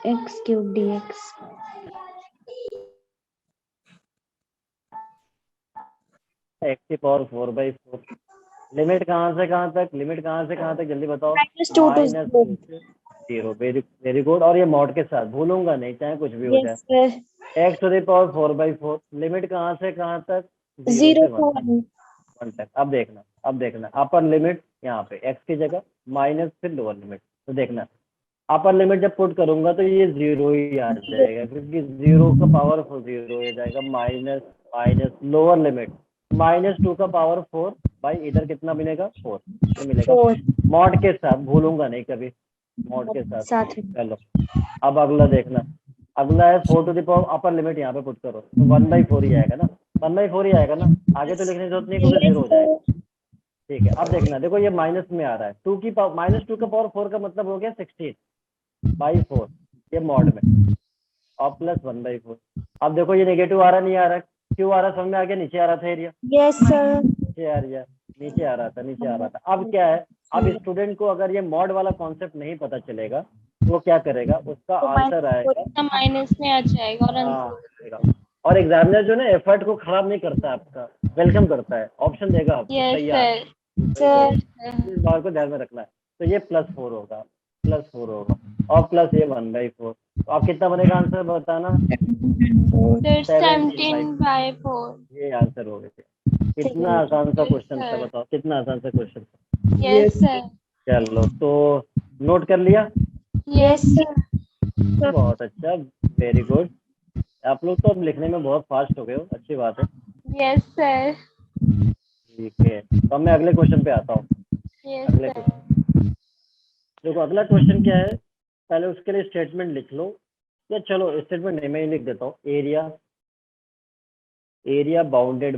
x cube dx। x की पावर 4/4, लिमिट कहाँ से कहाँ तक जल्दी बताओ? -2 to -2 से 0। Very good. और ये मॉड के साथ भूलूंगा नहीं, चाहे कुछ भी हो यस जाए। Sir. x to the power 4/4, limit कहाँ से कहाँ तक? 0 0 से to 1 तक। अब देखना अपर लिमिट यहाँ पे x की जगह माइनस फिर लोअर लिमिट, तो देखना अपर लिमिट जब पुट करूंगा तो ये 0 ही आ जाएगा, क्योंकि 0 का पावर 0 हो जाएगा, माइनस लोअर लिमिट -2 का पावर 4 भाई इधर कितना मिलेगा 4 ये मिलेगा मॉड के साथ, भूलूंगा नहीं कभी, मॉड के साथ। साथ में चलो अब अगला देखना, अगला है 4 to the power upper limit यहाँ पे पुट करो तो 1/4 ही आएगा ना, 1/4 ही आएगा ना, आगे तो लिखने की जरूरत नहीं क्योंकि 0 हो जाएगा। ठीक है अब देखना, देखो ये माइनस में आ रहा है, -2 का पावर 4 का मतलब हो गया 16/4 ये मॉड में, और प्लस 1/4। अब देखो ये नेगेटिव आ रहा नहीं आ रहा, क्यों आ रहा समझ में आ गया, नीचे आ रहा था एरिया, यस सर नीचे आ रहा, नीचे आ रहा था, नीचे आ रहा था। अब क्या है, अब स्टूडेंट को अगर ये मॉड वाला कॉन्सेप्ट नहीं पता चलेगा तो वो क्या करेगा, उसका तो आंसर आएगा तो माइनस में आ जाएगा और हाँ आंसर आएगा। और एग्जामिनर जो ना एफर्ट को खराब नहीं करता, आपका वेलकम करता है, ऑप्शन देगा आपको यस तैयार। सर इस बात को ध्यान में रखना है। तो ये +4 होगा, +4 होगा और प्लस ये 1/4। तो आप कितना बनेगा आंसर बताना, 17/4 ये आंसर हो गया। कितना आसान सा क्वेश्चन था, बताओ कितना आसान सा क्वेश्चन। यस सर चलो तो नोट कर लिया, यस सर बहुत अच्छा, वेरी गुड। आप लोग तो अब लिखने में बहुत फास्ट हो गए हो, अच्छी बात है। यस सर ठीक है तो अब मैं अगले क्वेश्चन पे आता हूँ। यस अगले सर क्वेश्चन देखो, अगला क्वेश्चन क्या है, पहले उसके लिए स्टेटमेंट लिख लो, या चलो स्टेटमेंट नहीं मैं ही लिख देता हूँ, एरिया बाउंडेड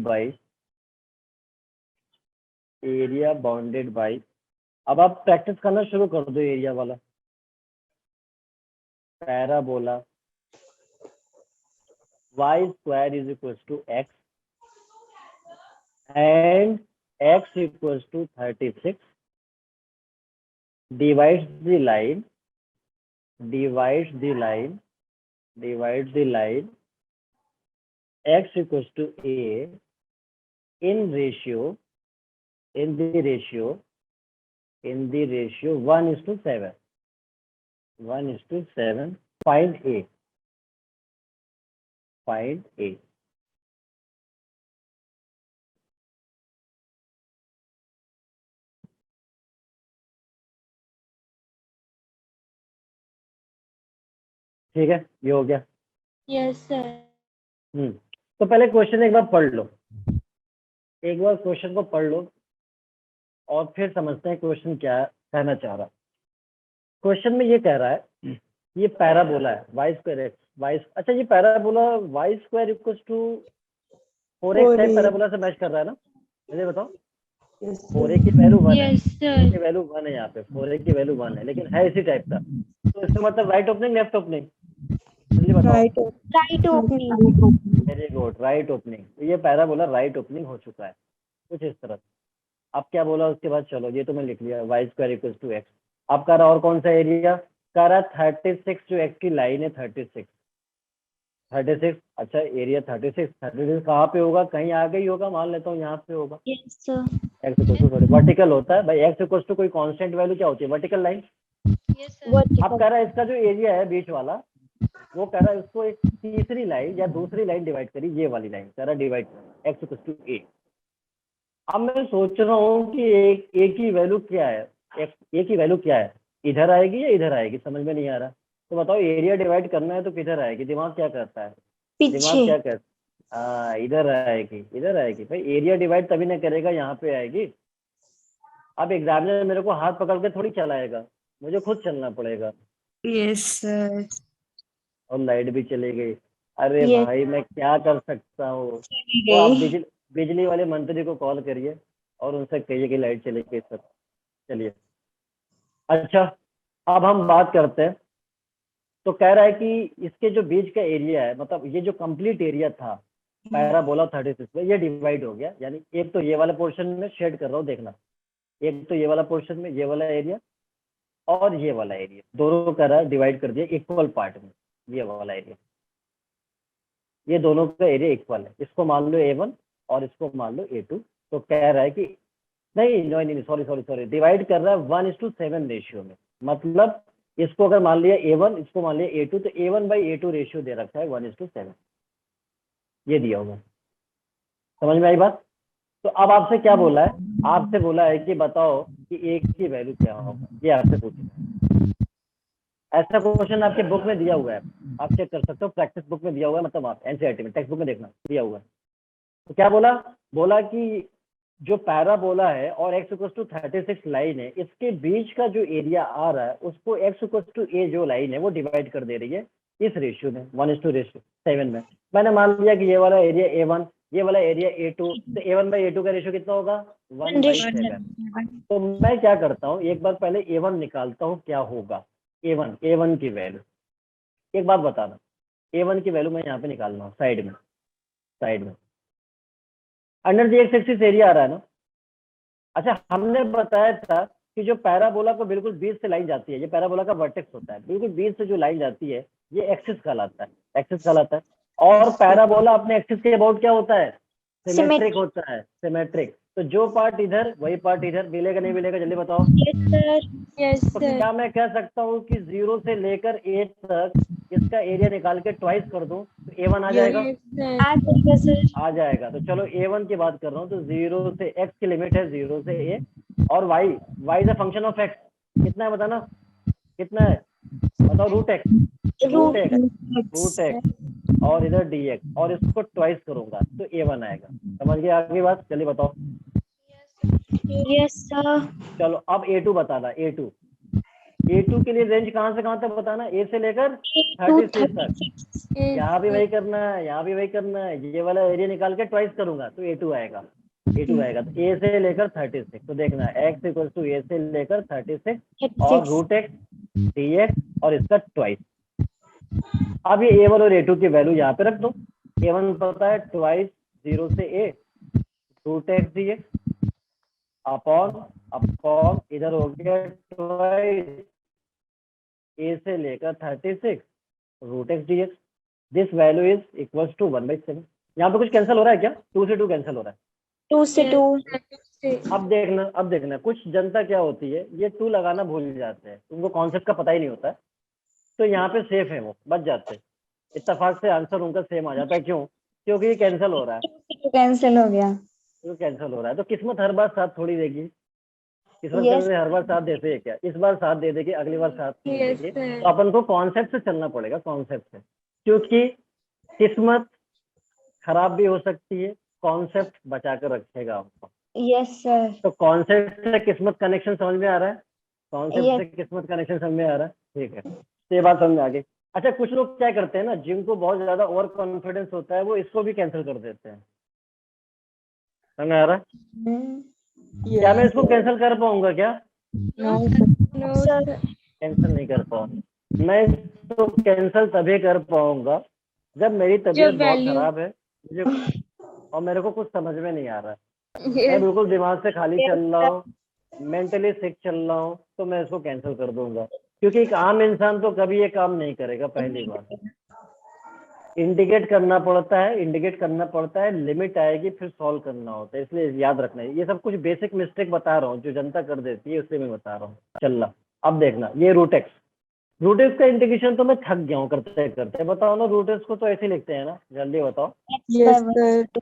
बाई, अब आप प्रैक्टिस करना शुरू कर दो एरिया वाला, parabola y² is equals to x and x equals to 36 divides the line x equals to a in the ratio 1:7 find a ठीक है ये हो गया। यस सर तो पहले क्वेश्चन एक बार पढ़ लो, एक बार क्वेश्चन को पढ़ लो और फिर समझते हैं क्वेश्चन क्या कहना चाह रहा है। क्वेश्चन में ये कह रहा है ये पैराबोला है y², अच्छा ये parabola y² equals to 4x है, पैराबोला से मैच कर रहा है ना, मुझे बताओ। 4a की वैल्यू 1 है, यस सर 4a की वैल्यू 1 है, यहाँ पे 4a की वैल्यू 1 है, लेकिन है इसी टाइप का, तो इसका मतलब राइट ओपनिंग लेफ्ट ओपनिंग, जल्दी बताओ। Right opening very good, right opening. तो ये पैराबोला राइट ओपनिंग हो चुका है कुछ इस तरह। अब क्या बोला उसके बाद, चलो ये तो मैं लिख लिया y² इक्वल्स टू x। अब कह रहा और कौन सा एरिया, कह रहा 36, जो x की लाइन है 36। अच्छा एरिया 36 कहाँ पे होगा, कहीं आगे ही होगा, मान लेता हूँ यहाँ पे होगा। Yes sir x equals to vertical होता है भाई, x इक्वल्स टू कोई कांस्टेंट वैल्यू क्या होती है, वर्टिकल लाइन। यस सर अब कह रहा है इसका जो एरिया है बीच वाला, वो कह रहा है उसको एक तीसरी लाइन या दूसरी लाइन डिवाइड करी, ये वाली लाइन कह रहा divide x equals to a। अब मैं सोच रहा हूँ कि एक की वैल्यू क्या है, ए की वैल्यू क्या है, इधर आएगी या इधर आएगी, समझ में नहीं आ रहा। तो बताओ एरिया डिवाइड करना है तो किधर आएगी, दिमाग क्या करता है, दिमाग क्या करता है, इधर आएगी भाई, एरिया डिवाइड तभी ना करेगा, यहाँ पे आएगी। अब एग्जामिनर मेरे को हाथ पकड़ के थोड़ी चलाएगा, मुझे खुद चलना पड़ेगा। यस सर और लाइट भी चली गई, अरे Yes. भाई मैं क्या कर सकता हूँ। चली तो आप गई। बिजली वाले मंत्री को कॉल करिए और उनसे कहिए कि लाइट चली गई सर। चलिए अच्छा अब हम बात करते हैं। तो कह रहा है कि इसके जो बीच का एरिया है, मतलब ये जो कंप्लीट एरिया था पैराबोला 36 में, ये डिवाइड हो गया, यानी एक तो ये वाला पोर्शन में शेड कर रहा हूँ, देखना, एक तो ये वाला पोर्शन में ये वाला एरिया और ये वाला एरिया दोनों कह रहा है डिवाइड कर दिया इक्वल पार्ट में, ये वाला एरिया, ये दोनों का एरिया इक्वल है, इसको मान लो A1 और इसको मान लो A2। तो कह रहा है कि नहीं सॉरी डिवाइड कर रहा है 1:7 रेशियो में, मतलब इसको अगर मान लिया A1 इसको मान लिया A2, तो A1/A2 रेशियो दे रखा है 1:7, ये दिया होगा। समझ में आई बात। तो अब आपसे क्या बोला है, आपसे बोला है कि बताओ कि A की वैल्यू क्या होगा, ये आपसे पूछना है। ऐसा क्वेश्चन आपके बुक में दिया हुआ है, आप चेक कर सकते हो, प्रैक्टिस बुक में दिया हुआ है, मतलब आप एनसीईआरटी में टेक्स्ट बुक में देखना दिया हुआ है। तो क्या बोला बोला कि जो पैराबोला है और x इक्वल टू 36 लाइन है, इसके बीच का जो एरिया आ रहा है उसको x इक्वल टू a जो लाइन है वो डिवाइड कर दे रही है इस रेशियो में 1:7 में। मैंने मान लिया कि ये वाला एरिया A1, ये वाला एरिया A2, तो A1/A2 का रेशियो कितना होगा 1/7। तो मैं क्या करता हूँ, एक बार पहले A1 निकालता हूँ क्या होगा। A1 की वैल्यू, एक बात बताना, A1 की वैल्यू मैं यहाँ पे निकालना हूँ साइड में। Under the X axis area आ रहा है ना। अच्छा, हमने बताया था कि जो पैराबोला को बिल्कुल बीच से लाइन जाती है, ये पैराबोला का वर्टेक्स होता है, बिल्कुल बीच से जो लाइन जाती है ये एक्सिस कहलाता है। और पैराबोला अपने एक्सिस के अबाउट क्या होता है, सिमेट्रिक होता है, सिमेट्रिक। तो जो पार्ट इधर वही पार्ट इधर, मिलेगा नहीं मिलेगा जल्दी बताओ। यस तो सर। क्या मैं कह सकता हूँ कि 0 से लेकर A तक इसका एरिया निकाल के ट्वाइस कर दूं तो A1 आ जाएगा? आ जाएगा। तो चलो A1 की बात कर रहा हूँ, तो 0 से x की लिमिट है 0 से A, और y is a function of x। कितना है बताना, कितना है बताओ। रूट x और इधर dx, और इसको ट्वाइस करूंगा तो A1 आएगा। समझ गए आगे बात, चलिए बताओ। Yes sir. चलो अब A2 बताना। A2 के लिए रेंज कहाँ से कहाँ तक बताना, A से लेकर 36 तक। यहाँ भी वही करना है, ये वाला एरिया निकाल के ट्वाइस करूंगा तो A2 आएगा। तो A से लेकर 36, तो देखना x इक्वल टू A से लेकर 36 और रूट x dx और इसका ट्वाइस। अब ये A1 और A2 की वैल्यू यहाँ पे रख दो। A1 पता है ट्वाइस 0 से A root x dx upon इधर हो गया ट्वाइस A से लेकर 36 root x dx। This value is equal to 1/7। यहाँ पे कुछ कैंसिल हो रहा है क्या? 2 से 2 कैंसिल हो रहा है। 2 से 2। अब देखना कुछ जनता क्या होती है, ये 2 लगाना भूल जाते हैं, उनको कॉन्सेप्ट का पता ही नहीं होता है, तो यहाँ पे सेफ है, वो बच जाते हैं। इत्तेफाक से आंसर उनका सेम आ जाता है। क्यों? क्योंकि ये कैंसिल हो रहा है। कैंसिल हो गया। तो किस्मत हर बार साथ थोड़ी देगी। किस्मत Yes. हर बार साथ देते है क्या? इस बार साथ दे देगी, अगली बार साथ नहीं देगी। तो अपन को कॉन्सेप्ट से चलना पड़ेगा, कॉन्सेप्ट से, क्योंकि किस्मत खराब भी हो सकती है, कॉन्सेप्ट बचा कर रखेगा आपको। Yes sir. तो कॉन्सेप्ट से किस्मत कनेक्शन समझ में आ रहा है? कॉन्सेप्ट से किस्मत कनेक्शन समझ में आ रहा है, ठीक है। तो ये बात समझ में आ गई। अच्छा, कुछ लोग क्या करते हैं ना, जिनको बहुत ज्यादा ओवर कॉन्फिडेंस होता है, वो इसको भी कैंसिल कर देते हैं। समझ में आ रहा है? क्या मैं इसको कैंसिल कर पाऊंगा क्या? कैंसिल नहीं कर पाऊंगा। मैं इसको कैंसिल तभी कर पाऊंगा जब मेरी तबीयत बहुत खराब है मुझे, और मेरे को कुछ समझ में नहीं आ रहा है, मैं बिल्कुल दिमाग से खाली चल रहा हूँ, मेंटली सिक चल रहा हूँ, तो मैं इसको कैंसिल कर दूंगा। क्योंकि एक आम इंसान तो कभी ये काम नहीं करेगा। पहली बात इंडिकेट करना पड़ता है, लिमिट आएगी फिर सॉल्व करना होता है, इसलिए याद रखना है। ये सब कुछ बेसिक मिस्टेक बता रहा हूँ जो जनता कर देती है, उससे मैं बता रहा हूँ। चलना अब देखना, ये रूट एक्स का इंटीग्रेशन तो मैं थक गया हूँ करते करते। बताओ ना, रूट एक्स को तो ऐसे लिखते हैं ना, जल्दी बताओ।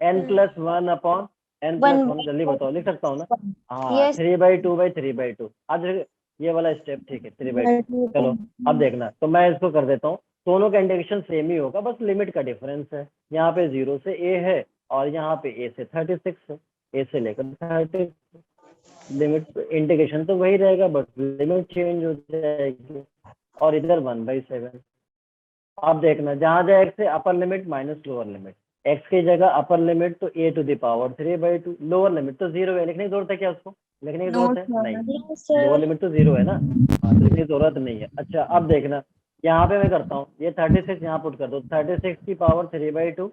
n+1 अपॉन n+1, जल्दी बताओ, लिख सकता हूँ ना? हाँ, 3/2/3/2। आज ये वाला स्टेप ठीक है, 3/2। चलो अब देखना, तो मैं इसको कर देता हूँ। दोनों का इंटीग्रेशन सेम ही होगा, बस लिमिट का डिफरेंस है। यहाँ पे 0 से A है और यहाँ पे A से 36 है, A से लेकर 36। लिमिट इंटीग्रेशन तो वही रहेगा, बट लिमिट चेंज हो जाएगी, और इधर 1/7। अब देखना, जहाँ जाए x से अपर limit minus lower limit, x की जगह अपर लिमिट तो a⁻3/2, लोअर लिमिट तो 0 है। लिखने की जरूरत है क्या? उसको लिखने की जरूरत है? नहीं, लोअर लिमिट तो 0 है ना, हाँ, तो लिखने की जरूरत नहीं है। अच्छा अब देखना, यहाँ पे मैं करता हूँ, ये 36 यहाँ पुट कर दो, 36 की पावर 3/2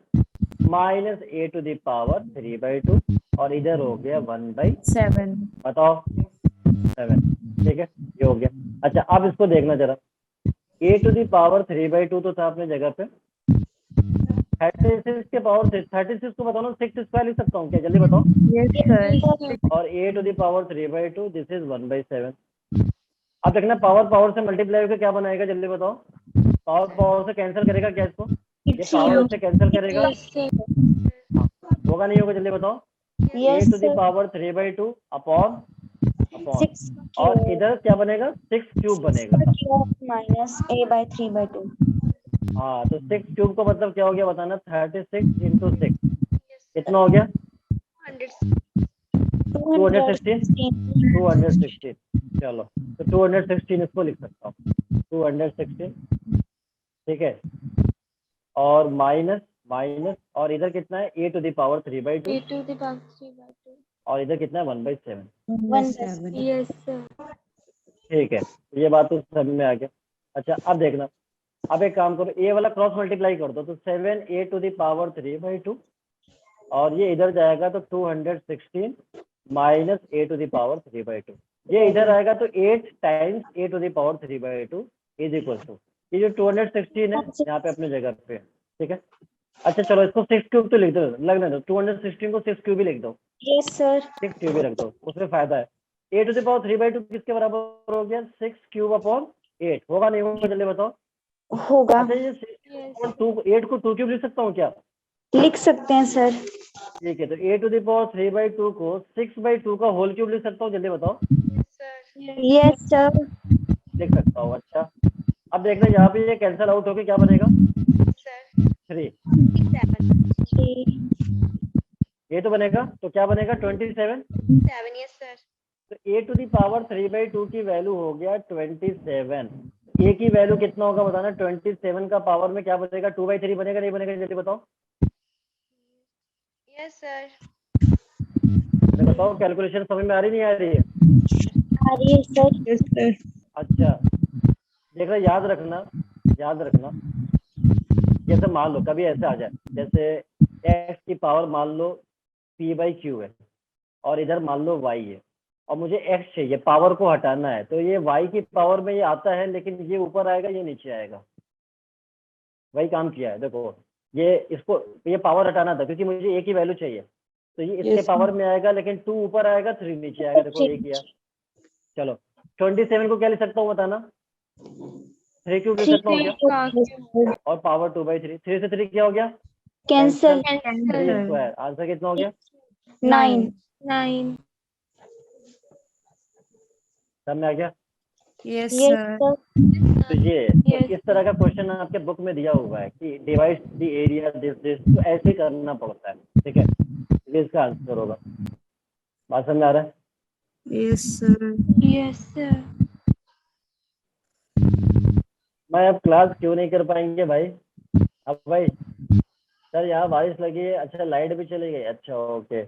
माइनस a⁻3/2, और इधर हो गया 1/7। बताओ 7, ठीक है, ये हो गया। अच्छा अब इसको देखना जरा, a⁻3/2 तो था अपने जगह पे, 36 के पावर 36 को बताओ ना, 6 स्क्वायर लिख सकता हूँ क्या? जल्दी बताओ। और a⁻3/2 दिस इज 1/7। अब देखना, पावर से मल्टीप्लाई होकर क्या बनाएगा? जल्दी बताओ। पावर से कैंसिल करेगा क्या इसको? ये पावर से कैंसिल करेगा, होगा नहीं होगा? जल्दी बताओ। a⁻3/2 अपॉन और इधर क्या बनेगा? 6³ बनेगा, माइनस a/3/2। हाँ, तो 6³ का मतलब क्या हो गया बताना? 36 × 6 कितना हो गया? 216 चलो, तो 216 इसको लिख सकता हूँ, 216, ठीक है। और माइनस माइनस, और इधर कितना है, a to the power 3/2, A to the power 3/2. और इधर कितना है 1/7, 1/7. Yes, sir. ठीक है। ये बात तो समझ में आ गया। अच्छा अब देखना, अब एक काम करो, ए वाला क्रॉस मल्टीप्लाई कर दो, तो 7a टू द पावर 3/2, और ये इधर जाएगा तो 216 minus a to the power 3/2, ये इधर आएगा तो 8 times a to the power 3/2 is equal to, ये जो 216 है यहाँ पे अपने जगह पे, ठीक है। अच्छा चलो इसको 6 क्यूब तो लिख दो, लगने दो, 216 को 6 क्यूब ही लिख दो, यस सर। 6 क्यूब ही रख दो, उसमें फायदा है। a टू द पावर 3/2 किसके बराबर हो गया, 6 क्यूब अपॉन 8, होगा नहीं होगा जल्दी बताओ। होगा। अच्छा ये 8 को 2 क्यूब लिख सकता हूँ क्या, लिख सकते हैं सर। ठीक है। तो a टू द पावर 3/2 को 6/2 का होल क्यूब लिख सकता हूँ, जल्दी बताओ। Yes sir. लिख सकता हूँ, अच्छा। अब देखना यहाँ पे ये कैंसिल आउट होके क्या बनेगा, 3, ये तो बनेगा, तो क्या बनेगा 27, तो a टू द पावर 3/2 की वैल्यू हो गया 27, a की वैल्यू कितना होगा बताना, 27 का पावर में क्या बनेगा, 2/3 बनेगा नहीं बनेगा जल्दी बताओ। Yes, sir. बताओ कैलकुलेशन समझ में आ रही नहीं आ रही है। आ रही है सर। Yes, sir. अच्छा देखना, याद रखना, याद रखना, जैसे मान लो कभी ऐसे आ जाए, जैसे x की पावर मान लो p/q है, और इधर मान लो y है, और मुझे x चाहिए, पावर को हटाना है, तो ये y की पावर में ये आता है, लेकिन ये ऊपर आएगा ये नीचे आएगा, वही काम किया है। देखो ये इसको, ये पावर हटाना था क्योंकि मुझे a की वैल्यू चाहिए, तो ये इसके Yes, पावर में आएगा, लेकिन 2 ऊपर आएगा 3 नीचे आएगा, देखो ये किया। चलो 27 को क्या लिख सकता हूँ बताना, 3 क्यूब लिख सकता हूँ क्या, और पावर 2/3, 3 से 3 क्या हो गया, कैंसल। 3 स्क्वायर, आंसर कितना हो गया, 9। 9. सब में आ गया। Yes yes sir. सर। तो ये तो Yes, इस तरह का क्वेश्चन आपके बुक में दिया हुआ है कि divide the area this this, तो ऐसे ही करना पड़ता है, ठीक है। ये इसका आंसर होगा, बात समझ आ रहा है। Yes sir. Yes, sir. मैं अब क्लास क्यों नहीं कर पाएंगे भाई, अब भाई सर यहाँ बारिश लगी है, अच्छा लाइट भी चली गई, अच्छा ओके।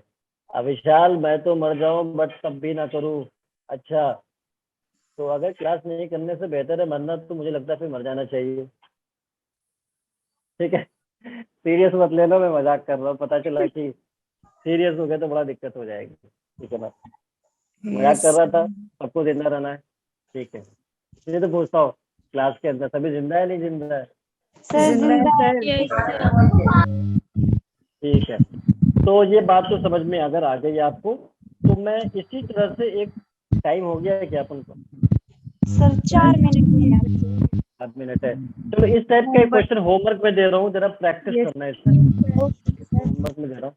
अब विशाल मैं तो मर जाऊं बट तब भी ना करूं, अच्छा तो अगर क्लास नहीं करने से बेहतर है मरना, तो मुझे लगता है फिर मर जाना चाहिए, ठीक है। सीरियस मत लेना, मैं मजाक कर रहा हूँ, पता चला कि सीरियस हो गया तो बड़ा दिक्कत हो जाएगी, ठीक है ना, मजाक कर रहा था, सबको जिंदा रहना है, ठीक है। ये तो पूछता हूँ क्लास के अंदर सभी जिंदा है नहीं जिंदा है, सर जिंदा है जिंदा। सर। Yes, sir. ठीक है। तो ये बात तो समझ में अगर आ गई आपको, तो मैं इसी तरह से एक टाइम हो गया है क्या अपन को, सर 4 मिनट। 7 मिनट है। चलो इस टाइप का क्वेश्चन होमवर्क में दे रहा हूँ, जरा प्रैक्टिस Yes, करना है इसमें, होमवर्क में दे रहा हूँ।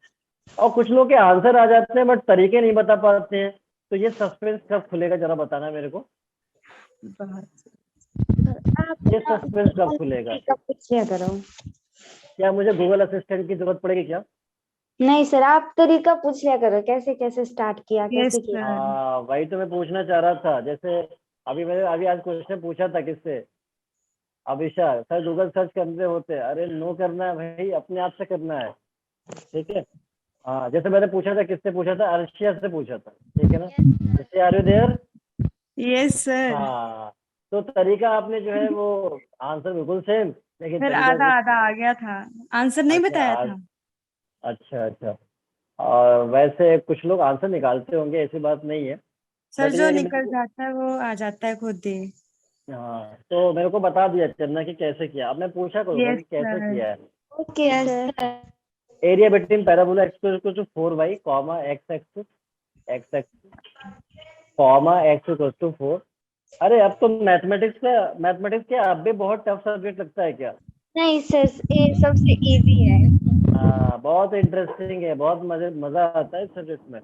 और कुछ लोग के आंसर आ जाते हैं बट तरीके नहीं बता पाते हैं, तो ये सस्पेंस कब खुलेगा जरा बताना मेरे को, ये सस्पेंस कब खुलेगा, पूछ लिया करो। क्या मुझे गूगल असिस्टेंट की जरूरत पड़ेगी क्या। नहीं सर, आप तरीका पूछ लिया करो, कैसे कैसे स्टार्ट किया, Yes, कैसे किया। sir. हाँ वही तो मैं पूछना चाह रहा था, जैसे अभी मैंने अभी आज क्वेश्चन पूछा था किससे, अभिषा सर गूगल सर्च करने होते हैं, अरे नो करना है भाई, अपने आप से करना है, ठीक है। हाँ जैसे मैंने पूछा था, किससे पूछा था, अर्शिया से पूछा था, ठीक है ना, जैसे are you there. Yes, sir. हाँ तो तरीका आपने जो है वो आंसर बिल्कुल सेम, लेकिन सर तरीका आधा कुछ, आधा आ गया था, आंसर नहीं अच्छा बताया था। अच्छा अच्छा। और वैसे कुछ लोग आंसर निकालते होंगे, ऐसी बात नहीं है, सर बट जो ये है कि निकल जाता है वो आ जाता है खुद ही। हाँ तो मेरे को बता दिया चलना कि कैसे किया, अब मैं पूछा करूँगा Yes, कि कैसे sir. किया है। Okay sir. Area between parabola x = 4y, x x 4। अरे अब तो मैथमेटिक्स क्या अब भी बहुत टफ सब्जेक्ट लगता है क्या। नहीं सर, ये सबसे इजी है। हाँ बहुत इंटरेस्टिंग है, बहुत मजा आता है इस सब्जेक्ट में।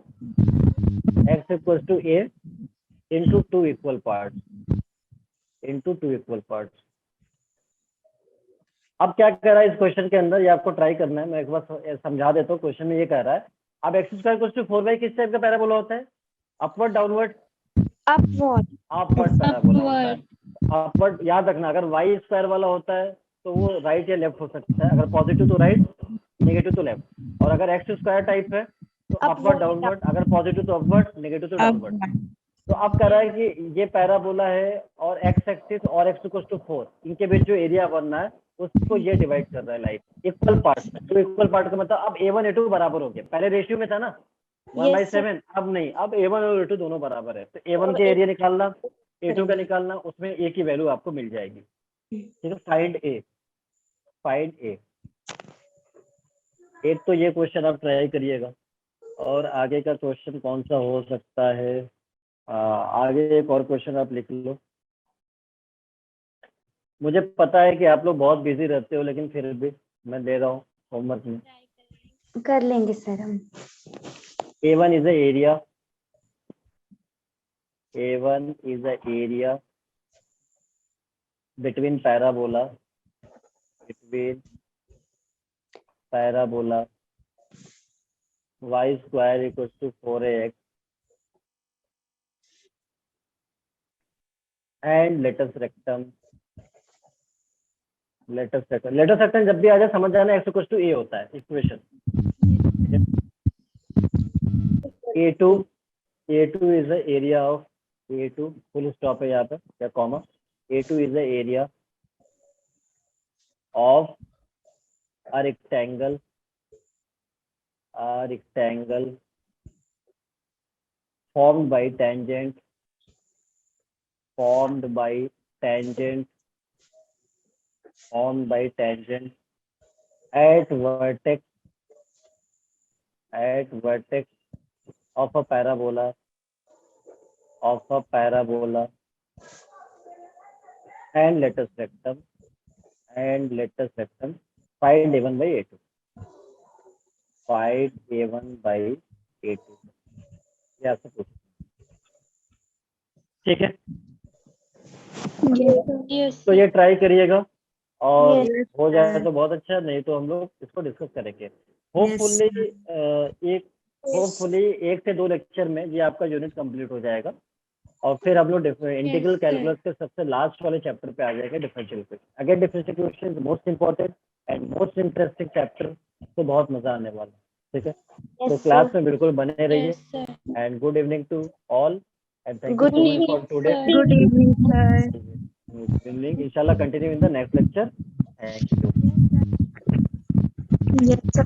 x = a into 2 equal parts। अब क्या कह रहा है इस क्वेश्चन के अंदर, ये आपको ट्राई करना है, मैं एक बार समझा देता हूँ। क्वेश्चन में ये कह रहा है अब x square equals to 4y किस टाइप का पैराबोला होता है? Upward downward? Upward. Upward parabola होता है। अपवर्ड याद रखना, अगर वाई स्क्वायर वाला होता है तो वो राइट या लेफ्ट हो सकता है, अगर पॉजिटिव तो राइट, नेगेटिव तो लेफ्ट। और अगर एक्स स्क्वायर टाइप है तो अपवर्ड डाउनवर्ड, अगर पॉजिटिव तो अपवर्ड, नेगेटिव तो डाउनवर्ड। तो अब कह रहा है कि ये पैराबोला है और एक्स एक्सिस और एक्स इक्वल्स टू 4, इनके बीच जो एरिया बनना है उसको ये डिवाइड कर रहा है लाइक इक्वल पार्ट में। तो इक्वल पार्ट का मतलब अब a1 a2 बराबर हो गया, पहले रेशियो में था ना 1/7, अब नहीं, अब a1 और a2 दोनों बराबर है। तो a1 के एरिया निकालना, a2 का निकालना, उसमें a की वैल्यू आपको मिल जाएगी। ठीक है, फाइंड a। एक तो ये क्वेश्चन आप ट्राई करिएगा, और आगे का क्वेश्चन कौन सा हो सकता है? आगे एक और क्वेश्चन आप लिख लो। मुझे पता है कि आप लोग बहुत बिजी रहते हो, लेकिन फिर भी मैं दे रहा हूँ होमवर्क में। कर लेंगे सर हम। A1 is the area. A1 is the area between parabola. Y square equals to 4ax and latus rectum. Latus section जब भी आ जाए समझ जाना x इक्वल टू a होता है equation. A2 is the area of A2, full stop है यहाँ पे या comma. A2 is the area of a rectangle formed by tangent at vertex of a parabola and latus rectum. Find A1 by A2. ये आपसे पूछ, ठीक है? Yes. तो ये ट्राई करिएगा, और Yes, हो जाए sir. तो बहुत अच्छा, नहीं तो हम लोग इसको डिस्कस करेंगे। होपफुली एक से दो लेक्चर में ये आपका यूनिट कंप्लीट हो जाएगा, और फिर हम लोग इंटीग्रल sir. कैलकुलस के सबसे लास्ट वाले चैप्टर पे आ जाएगा, differential equation. Again differential equation is most important and most interesting chapter, तो बहुत मजा आने वाला है। ठीक है, तो क्लास में बिल्कुल बने रहिए। Yes, sir. And good evening to all and thank you Good so much evening, for today. sir. Good evening, sir. Good evening. Inshallah continue in the next lecture. Thank you. Yes, sir.